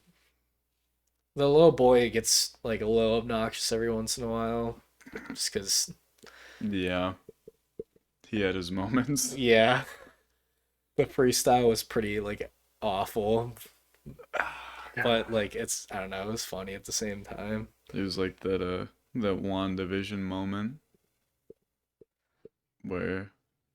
The little boy gets like a little obnoxious every once in a while, just because Yeah. he had his moments. Yeah, the freestyle was pretty like awful, but like it's I don't know, it was funny at the same time. It was like that WandaVision moment where,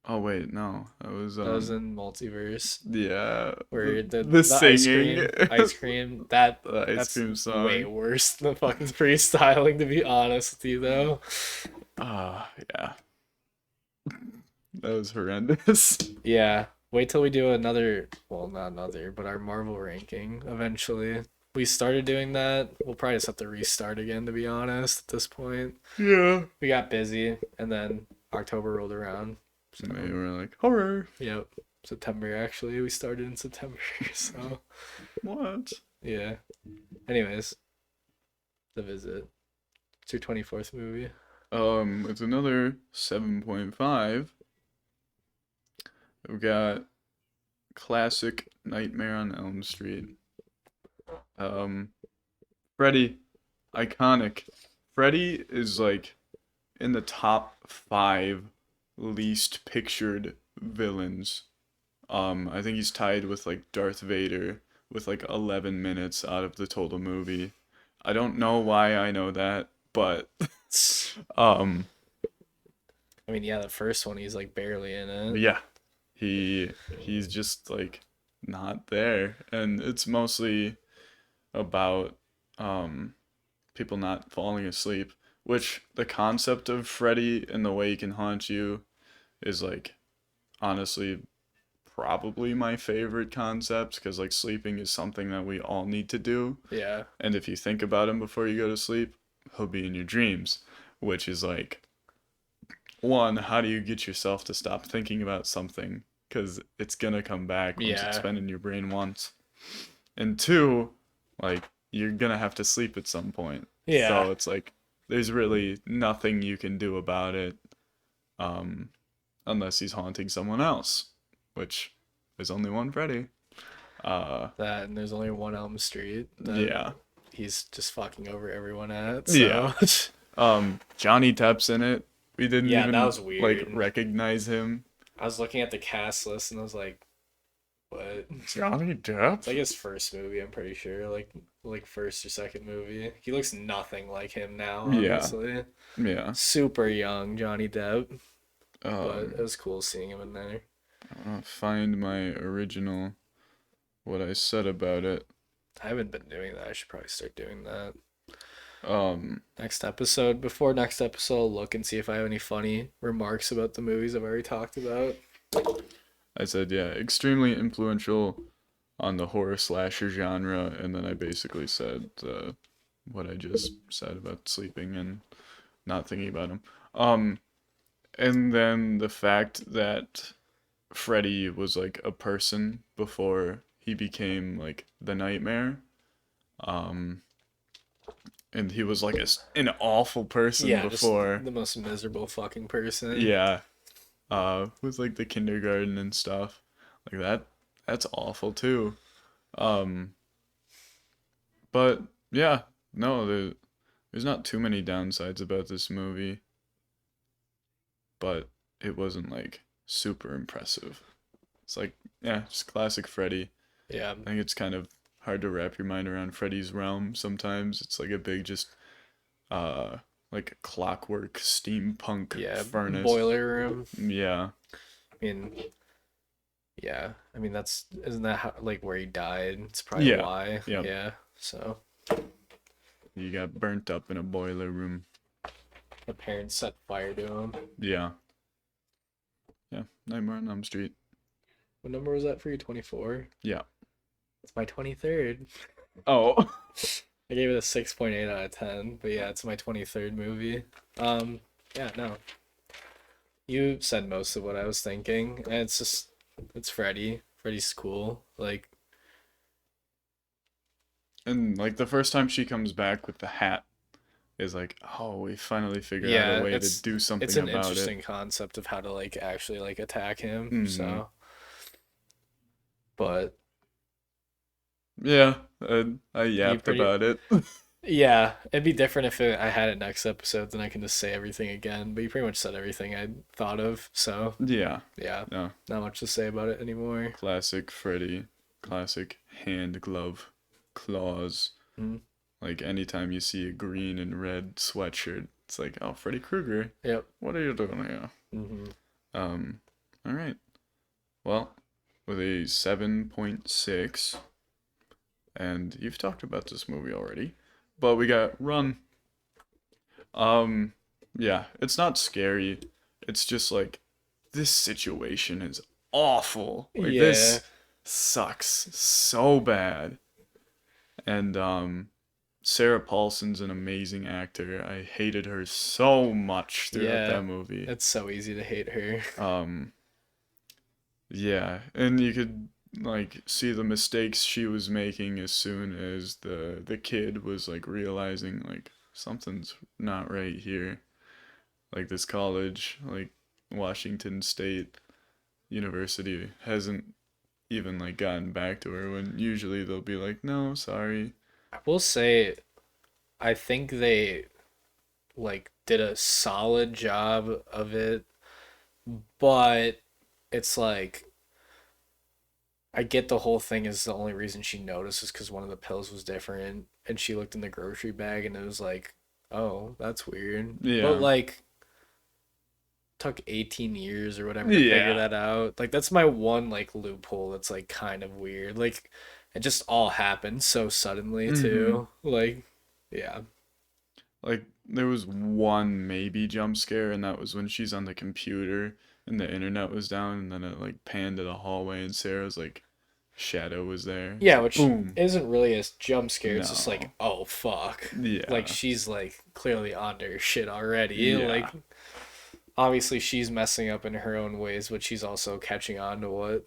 oh wait, no, that was That was in Multiverse yeah, where the the singing, ice cream that the ice that's cream way song. worse than the fucking freestyling to be honest with you though. Ah, yeah, that was horrendous. Yeah, wait till we do another, well, not another, but our Marvel ranking eventually. We started doing that. We'll probably just have to restart again, to be honest, at this point. Yeah. We got busy, and then October rolled around. So, And they were like, horror. yep. September, actually. We started in September. So, What? yeah. Anyways, The Visit. It's your 24th movie. It's another 7.5. We've got classic Nightmare on Elm Street. Um, Freddy, iconic. Freddy is like in the top 5 least pictured villains. I think he's tied with like Darth Vader with like 11 minutes out of the total movie. I don't know why I know that, but um, I mean, yeah, the first one, he's like barely in it. yeah, he's just like not there, and it's mostly about um people not falling asleep, which the concept of Freddy and the way he can haunt you is like honestly probably my favorite concept because like sleeping is something that we all need to do, Yeah. and if you think about him before you go to sleep, he'll be in your dreams, which is like one, how do you get yourself to stop thinking about something because it's gonna come back once it's Yeah. been in your brain once, and two, like you're gonna have to sleep at some point, Yeah. so it's like there's really nothing you can do about it, um unless he's haunting someone else, which there's only one Freddy. uh That, and there's only one Elm Street that yeah. he's just fucking over everyone at. Yeah. So, Johnny Depp's in it. We didn't yeah, that even was like weird. recognize him. I was looking at the cast list and I was like, what? Johnny It's Depp? like his first movie, I'm pretty sure. Like first or second movie. He looks nothing like him now, Yeah. honestly. Yeah. Super young Johnny Depp, but it um was cool seeing him in there. I'll find my original what I said about it. I haven't been doing that. I should probably start doing that. um Next episode, before next episode, I'll look and see if I have any funny remarks about the movies I've already talked about. I said, yeah, extremely influential on the horror slasher genre, and then I basically said what I just said about sleeping and not thinking about him. And then the fact that Freddy was like a person before he became like the nightmare. Um, and he was like an awful person Yeah, just before. the most miserable fucking person. Yeah. With like the kindergarten and stuff. Like that's awful too. Um, but yeah, no, there's not too many downsides about this movie, but it wasn't like super impressive. It's like, yeah, just classic Freddy. Yeah, I think it's kind of hard to wrap your mind around Freddy's realm sometimes. It's like a big just uh like clockwork steampunk yeah, furnace. boiler room. Yeah. I mean, yeah, I mean that's isn't that how, like where he died? It's probably Yeah. why. Yep. Yeah, so You got burnt up in a boiler room. the parents set fire to him. Yeah. Yeah. Nightmare on Elm Street. What number was that for you? 24. Yeah. It's my 23rd. Oh. I gave it a 6.8 out of 10, but yeah, it's my 23rd movie. Yeah, no. You said most of what I was thinking, and it's Freddy. Freddy's cool. Like, And like the first time she comes back with the hat is like, oh, we finally figured out yeah, a way to do it's something an about interesting it. concept of how to like actually like attack him. Hmm. So, but Yeah, I you yapped pretty about it. Yeah, it'd be different if I had it next episode, then I can just say everything again. But you pretty much said everything I thought of, so Yeah. yeah, No. not much to say about it anymore. Classic Freddy. Classic hand glove claws. Mhm. Like anytime you see a green and red sweatshirt, it's like, oh, Freddy Krueger, Yep. what are you doing here? Hmm. Um, all right. Well, with a 7.6, and you've talked about this movie already, but we got Run. Um, yeah, it's not scary. It's just like this situation is awful. Like Yeah. this sucks so bad. And Sarah Paulson's an amazing actor. I hated her so much throughout Yeah. that movie. It's so easy to hate her. Um, yeah, and you could like see the mistakes she was making as soon as the kid was like realizing like something's not right here. Like this college, like Washington State University hasn't even like gotten back to her when usually they'll be like, "No, sorry." I will say, I think they like did a solid job of it, but it's like I get the whole thing is the only reason she noticed is because one of the pills was different, and she looked in the grocery bag and it was like, oh, that's weird. But Yeah. like, took 18 years or whatever to figure Yeah. that out. Like, that's my one like loophole that's like kind of weird. Like, it just all happened so suddenly Mhm. too. Like, yeah, Like there was one maybe jump scare, and that was when she's on the computer and the internet was down, and then it like panned to the hallway, and Sarah's like shadow was there. It's yeah, like which boom. isn't really a jump scare. It's just like, No. oh fuck. Like Yeah. she's like clearly on her shit already. Like Yeah. obviously she's messing up in her own ways, but she's also catching on to what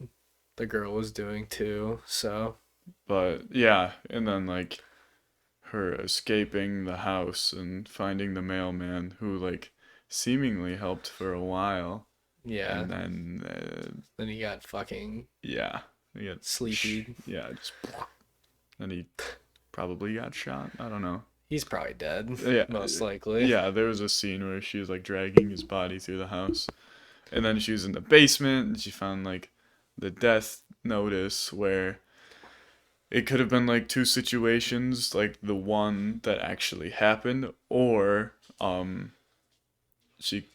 the girl was doing too. So But yeah, and then like her escaping the house and finding the mailman who like seemingly helped for a while, yeah, and then then he got fucking yeah, he got sleepy. yeah, just and he probably got shot. I don't know. He's probably dead, Yeah, most likely. yeah. There was a scene where she was like dragging his body through the house, and then she was in the basement and she found like the death notice where it could have been like two situations, like the one that actually happened, or she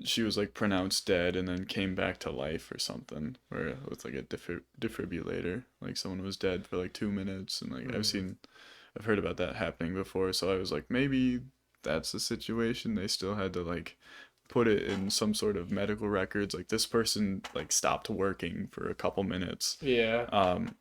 she was like pronounced dead and then came back to life or something, where with like a defibrillator, like someone was dead for like 2 minutes, and like Mm. I've heard about that happening before, so I was like maybe that's the situation. They still had to like put it in some sort of medical records, like this person like stopped working for a couple minutes. Yeah, um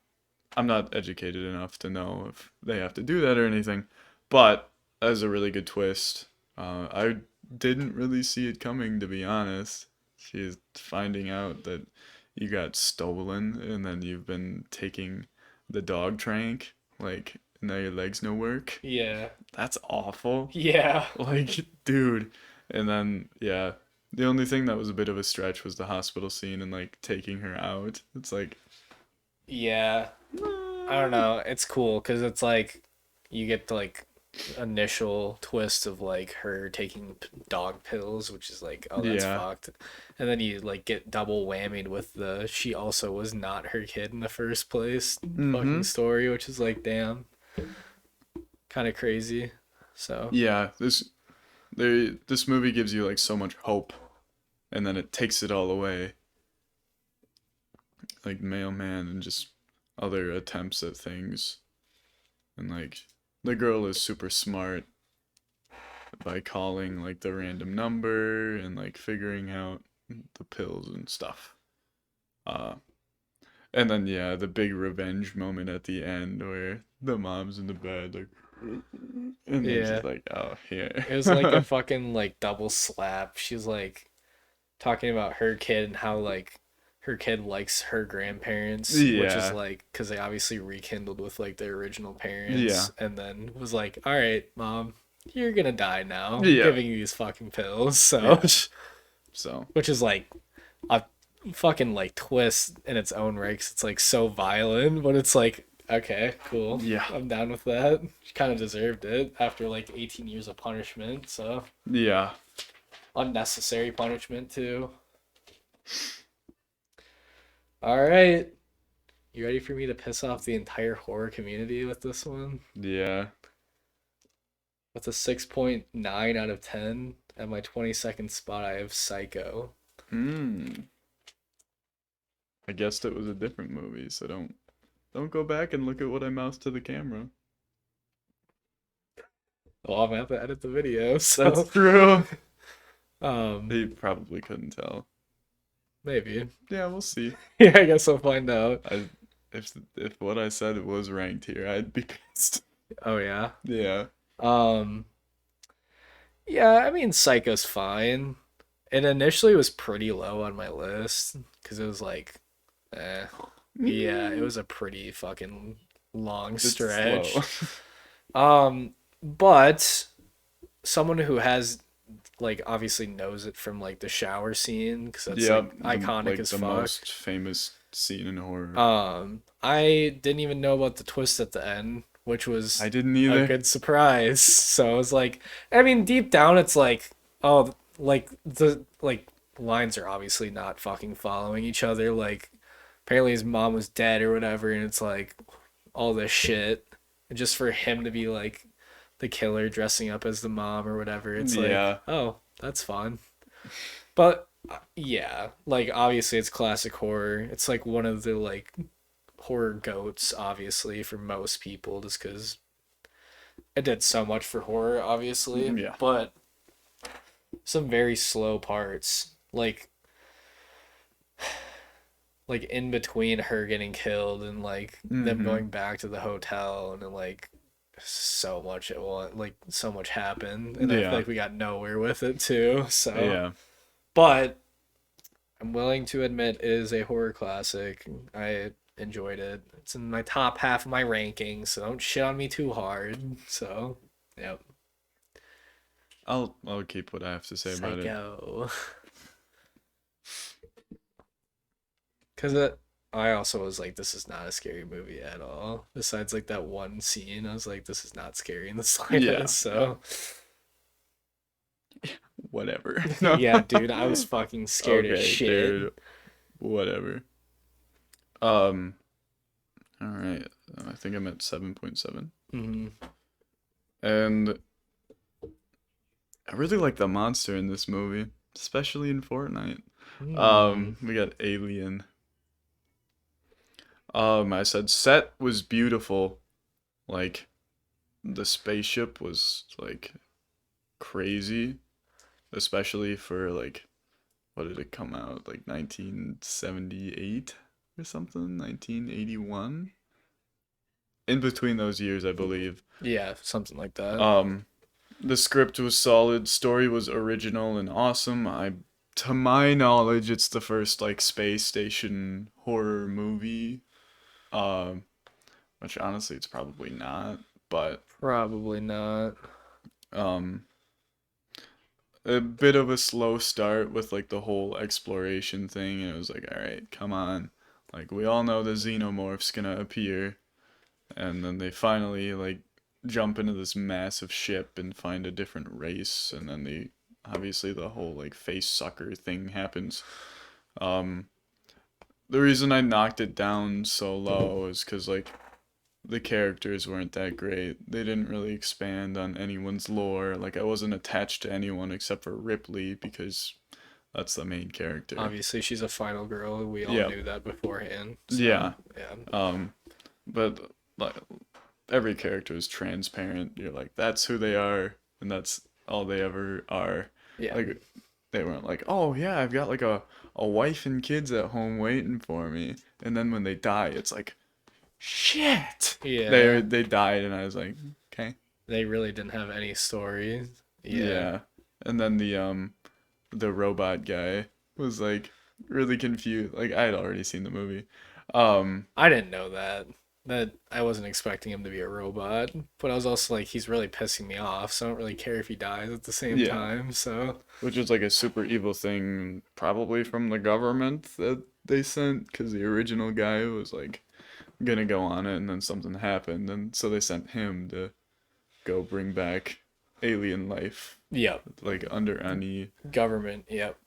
I'm not educated enough to know if they have to do that or anything, but that was a really good twist. I didn't really see it coming, to be honest. She's finding out that you got stolen and then you've been taking the dog trank, like now your legs no work. yeah, That's awful. yeah, Like, dude. And then, yeah, the only thing that was a bit of a stretch was the hospital scene and like taking her out. It's like, yeah. I don't know. It's cool because it's like you get the like initial twist of like her taking dog pills, which is like, oh, that's yeah. fucked. And then you like get double whammied with the she also was not her kid in the first place fucking Mm-hmm. story, which is like, damn, kind of crazy. So, Yeah, this movie gives you like so much hope, and then it takes it all away, like Mailman and just other attempts at things, and like the girl is super smart by calling like the random number and like figuring out the pills and stuff. Uh, and then yeah, the big revenge moment at the end where the mom's in the bed like, and then she's yeah. like, oh here. It was like a fucking like double slap. She's like talking about her kid and how like her kid likes her grandparents, which is Yeah, like because they obviously rekindled with like their original yeah, parents, and then was like, "All right, mom, you're gonna die now. I'm yeah, giving you these fucking pills." So, yeah. So which is like a fucking like twist in its own right, 'cause it's like so violent, but it's like Okay, cool. Yeah. I'm down with that. She kind of deserved it after like 18 years of punishment, so Yeah. unnecessary punishment too. All right. You ready for me to piss off the entire horror community with this one? Yeah. With a 6.9 out of 10. At my 22nd spot, I have Psycho. Hmm. I guessed it was a different movie, so don't go back and look at what I mouthed to the camera. Well, I'm gonna have to edit the video, That's so true. um, He probably couldn't tell. maybe. Yeah, we'll see. Yeah, I guess I'll find out. I if what I said was ranked here, I'd be pissed. Oh yeah. Yeah. Um, yeah, I mean, Psycho's fine. It initially was pretty low on my list because it was like, eh. Yeah, it Mm, was a pretty fucking long it's slow. stretch. But someone who has like obviously knows it from like the shower scene because that's Yep, like iconic as the fuck. most famous scene in horror. I didn't even know about the twist at the end, which I was didn't a either. good surprise. So I was like, I mean, deep down, it's like, oh, like the like lines are obviously not fucking following each other. Like, apparently his mom was dead or whatever, and it's like all this shit, and just for him to be like the killer dressing up as the mom or whatever, it's like, Yeah. oh, that's fun. But yeah, like obviously it's classic horror. It's like one of the like horror goats, obviously, for most people, just because it did so much for horror, obviously. Yeah. But some very slow parts, like in between her getting killed and like them Mm-hmm. going back to the hotel and then like so much at once, like so much happened, and I feel Yeah. like we got nowhere with it too. So, Yeah. but I'm willing to admit it is a horror classic. I enjoyed it. It's in my top half of my rankings, so don't shit on me too hard. So, yep. I'll keep what I have to say about it. Psycho. Because I also was like, this is not a scary movie at all. Besides, like, that one scene, I was like, this is not scary in the Yeah. slightest. Yeah. So, Whatever. No. yeah, dude, I was fucking scared as Okay, shit. dude. Whatever. Um. All right. I think I'm at 7.7, Hmm. and I really like the monster in this movie, especially in Fortnite. Hmm. We got Alien. I said set was beautiful. Like the spaceship was like crazy, especially for like what did it come out like 1978 or something, 1981. In between those years, I believe. Yeah, something like that. Um, the script was solid, story was original and awesome. To my knowledge, it's the first like space station horror movie. Um, which honestly, it's probably not, but Probably not. um, a bit of a slow start with like the whole exploration thing, and it was like, all right, come on, like we all know the xenomorph's gonna appear, and then they finally like jump into this massive ship and find a different race, and then they obviously the whole like face sucker thing happens. Um, the reason I knocked it down so low is because like the characters weren't that great. They didn't really expand on anyone's lore. Like I wasn't attached to anyone except for Ripley because that's the main character. Obviously, she's a final girl. We all Yeah. knew that beforehand. So, Yeah. yeah. Um but like every character is transparent. You're like that's who they are and that's all they ever are. Yeah. Like they weren't like, "Oh yeah, I've got like a wife and kids at home waiting for me." And then when they die, it's like, "Shit." Yeah. They died and I was like, "Okay." They really didn't have any story. Yeah. Yeah. And then the robot guy was like really confused. Like I had already seen the movie. Um I didn't know that. That I wasn't expecting him to be a robot, but I was also like, he's really pissing me off, so I don't really care if he dies at the same yeah, time. So, which is like a super evil thing probably from the government that they sent cuz the original guy was like gonna go on it, and then something happened, and so they sent him to go bring back alien life, Yep. like under Government. Yep.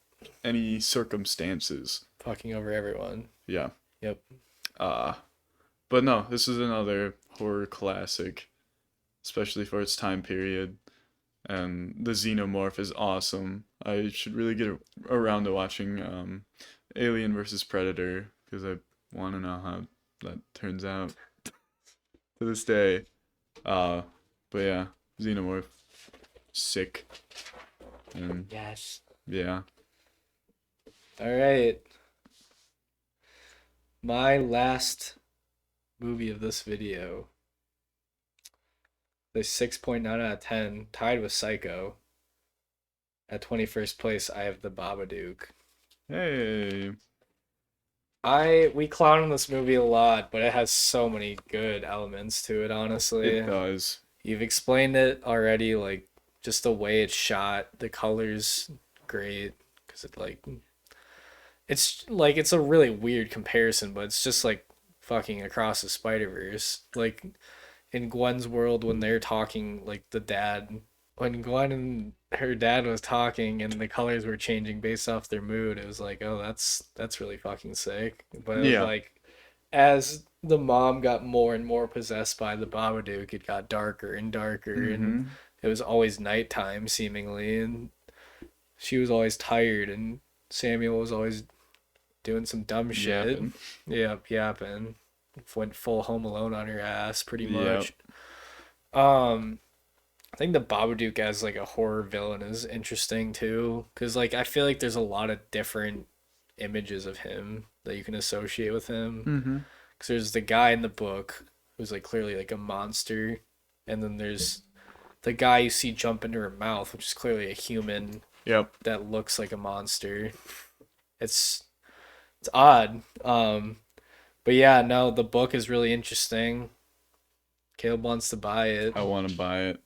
any circumstances. Fucking over everyone. Yeah. Yep. Uh but no, this is another horror classic, especially for its time period. And the xenomorph is awesome. I should really get around to watching Alien versus Predator because I want to know how that turns out to this day. Uh, but yeah, xenomorph, sick, and Yes. yeah. All right. My last movie of this video. The 6.9 out of 10, tied with Psycho. At 21st place, I have The Babadook. Hey, We clown on this movie a lot, but it has so many good elements to it, honestly. it does. You've explained it already, like just the way it's shot, the colors great because it's a really weird comparison, but it's just like fucking across the Spider-Verse. Like in Gwen's world when they're talking, like the dad, when Gwen and her dad was talking and the colors were changing based off their mood, it was like, oh, that's really fucking sick. But it was Yeah. like as the mom got more and more possessed by the Babadook, it got darker and darker, and Mm-hmm. it was always nighttime seemingly, and she was always tired, and Samuel was always doing some dumb shit. Yapping. Yep, yapping. Went full Home Alone on her ass, pretty Yep. much. Um, I think the Babadook as like a horror villain is interesting too, because like I feel like there's a lot of different images of him that you can associate with him. Mm-hmm. Because there's the guy in the book who's like clearly like a monster, and then there's the guy you see jump into her mouth, which is clearly a human Yep. that looks like a monster. It's it's odd. But yeah, no, the book is really interesting. Caleb wants to buy it. I want to buy it.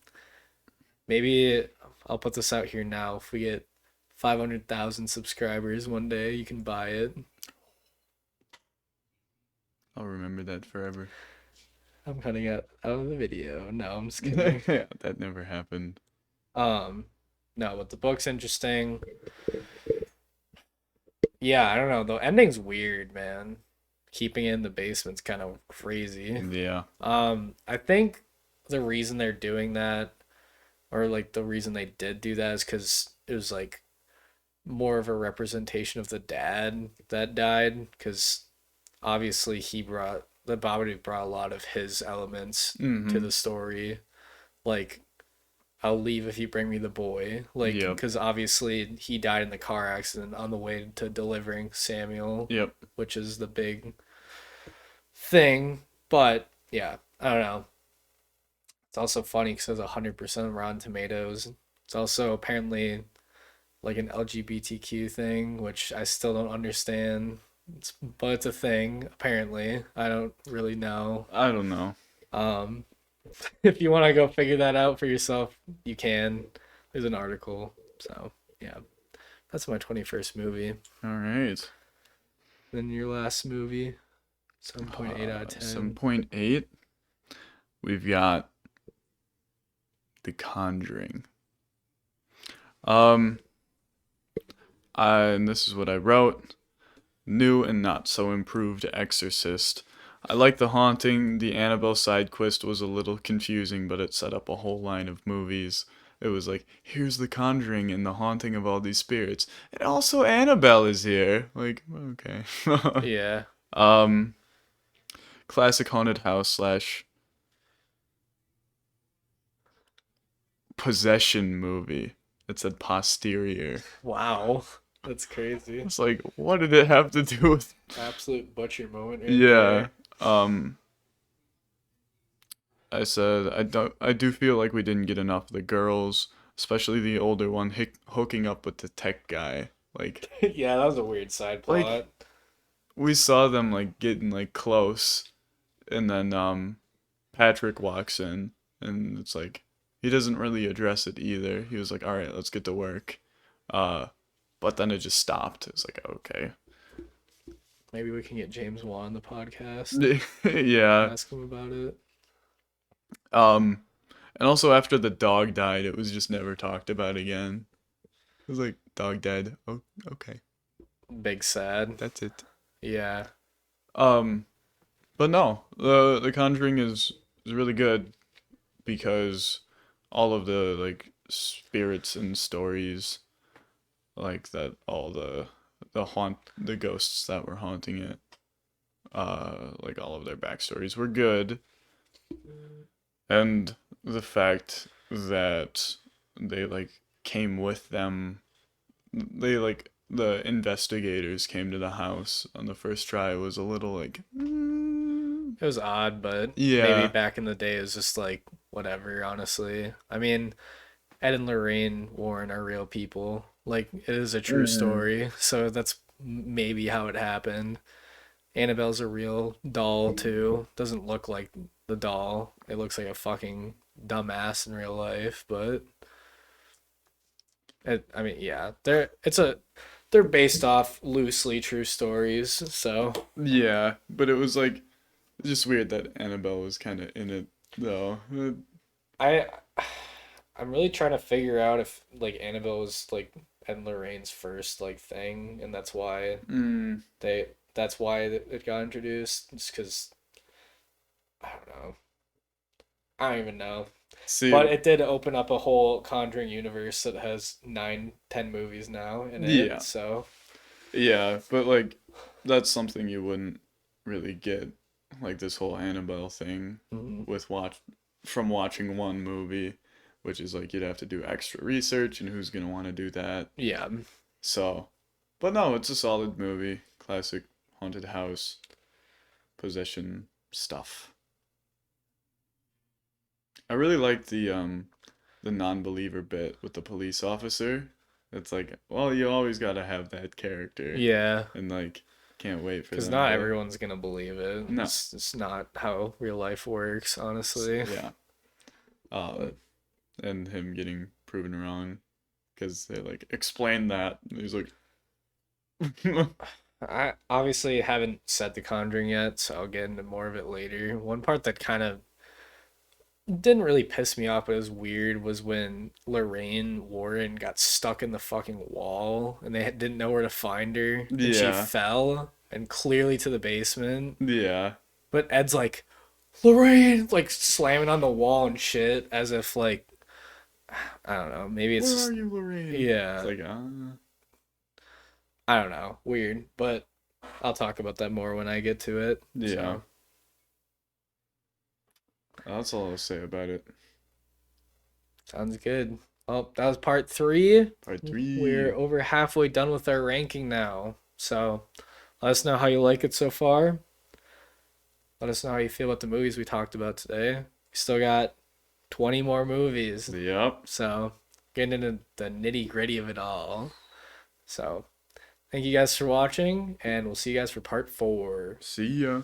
Maybe I'll put this out here now. If we get 500,000 subscribers one day, you can buy it. I'll remember that forever. I'm cutting it out of the video. No, I'm just kidding. Yeah, that never happened. Um, no, but the book's interesting. Yeah, I don't know. The ending's weird, man. Keeping it in the basement's kind of crazy. Yeah. I think the reason they're doing that, or like the reason they did do that, is because it was like more of a representation of the dad that died. Because obviously the Babadook brought a lot of his elements to Mm-hmm. the story. Like, I'll leave if you bring me the boy. Like, Yep. because obviously he died in the car accident on the way to delivering Samuel, Yep. which is the big thing. But yeah, I don't know. It's also funny because it's 100% Rotten Tomatoes. It's also apparently like an LGBTQ thing, which I still don't understand. But it's a thing, apparently. I don't really know. I don't know. Um, if you want to go figure that out for yourself, you can. There's an article. So, yeah. That's my 21st movie. All right. Then your last movie, 7.8 out of 10. 7.8. We've got The Conjuring. Um, and this is what I wrote. New and not so improved Exorcist. I like The Haunting. The Annabelle side quest was a little confusing, but it set up a whole line of movies. It was like, here's The Conjuring and the haunting of all these spirits. And also Annabelle is here. Like, okay. Yeah. um, classic haunted house slash possession movie. It said posterior. Wow. That's crazy. It's like, what did it have to do with? Absolute butcher moment right Yeah. there. I said I do feel like we didn't get enough of the girls, especially the older one hooking up with the tech guy. Like Yeah, that was a weird side plot. like we saw them like getting like close, and then Patrick walks in, and it's like he doesn't really address it either. He was like, "All right, let's get to work," but then it just stopped. It's like, okay, Maybe we can get James Wan on the podcast. Yeah. Ask him about it. Um, and also after the dog died, it was just never talked about again. It was like dog dead. Oh, okay, Big sad. that's it. Yeah. Um, but no, the Conjuring is really good because all of the like spirits and stories like that, all the ghosts that were haunting it, like all of their backstories were good, and the fact that they like came with them, they like the investigators came to the house on the first try was a little like It was odd, but maybe yeah. back in the day it was just like whatever, honestly. I mean, Ed and Lorraine Warren are real people. Like it is a true Mm. story, so that's maybe how it happened. Annabelle's a real doll too. Doesn't look like the doll. It looks like a fucking dumbass in real life, but I mean, yeah, they're based off loosely true stories. So Yeah, but it was like just weird that Annabelle was kind of in it though. I I'm really trying to figure out if like Annabelle was like Ed and Lorraine's first like thing, and Mm, that's why it got introduced. Just because I don't know. I don't even know. But see, it did open up a whole Conjuring universe that has 9, 10 movies now in it. yeah, So yeah, but like that's something you wouldn't really get, like this whole Annabelle thing mhm. with watching one movie, which is like you'd have to do extra research and who's gonna want to do that. Yeah, So, but no, it's a solid movie, classic haunted house possession stuff. I really like the non-believer bit with the police officer. It's like, well, you always gotta have that character, yeah. and like, can't wait for Because them not to. everyone's gonna believe it. No, It's not how real life works, honestly. yeah. But And him getting proven wrong because they like explained that. He's like, I obviously haven't said The Conjuring yet, so I'll get into more of it later. One part that kind of didn't really piss me off, but it was weird, was when Lorraine Warren got stuck in the fucking wall and they didn't know where to find her, and she yeah, fell and clearly to the basement. yeah. But Ed's like, Lorraine, like slamming on the wall and shit, as if like I don't know, maybe it's Where are just you, Lorraine? It's yeah, like, I don't know, weird. But I'll talk about that more when I get to it. yeah. So That's all I'll say about it. sounds good. Well, that was part three. Part We're three. over halfway done with our ranking now. So let us know how you like it so far. Let us know how you feel about the movies we talked about today. We still got 20 more movies. Yep. So getting into the nitty gritty of it all. So thank you guys for watching, and we'll see you guys for part four. See ya.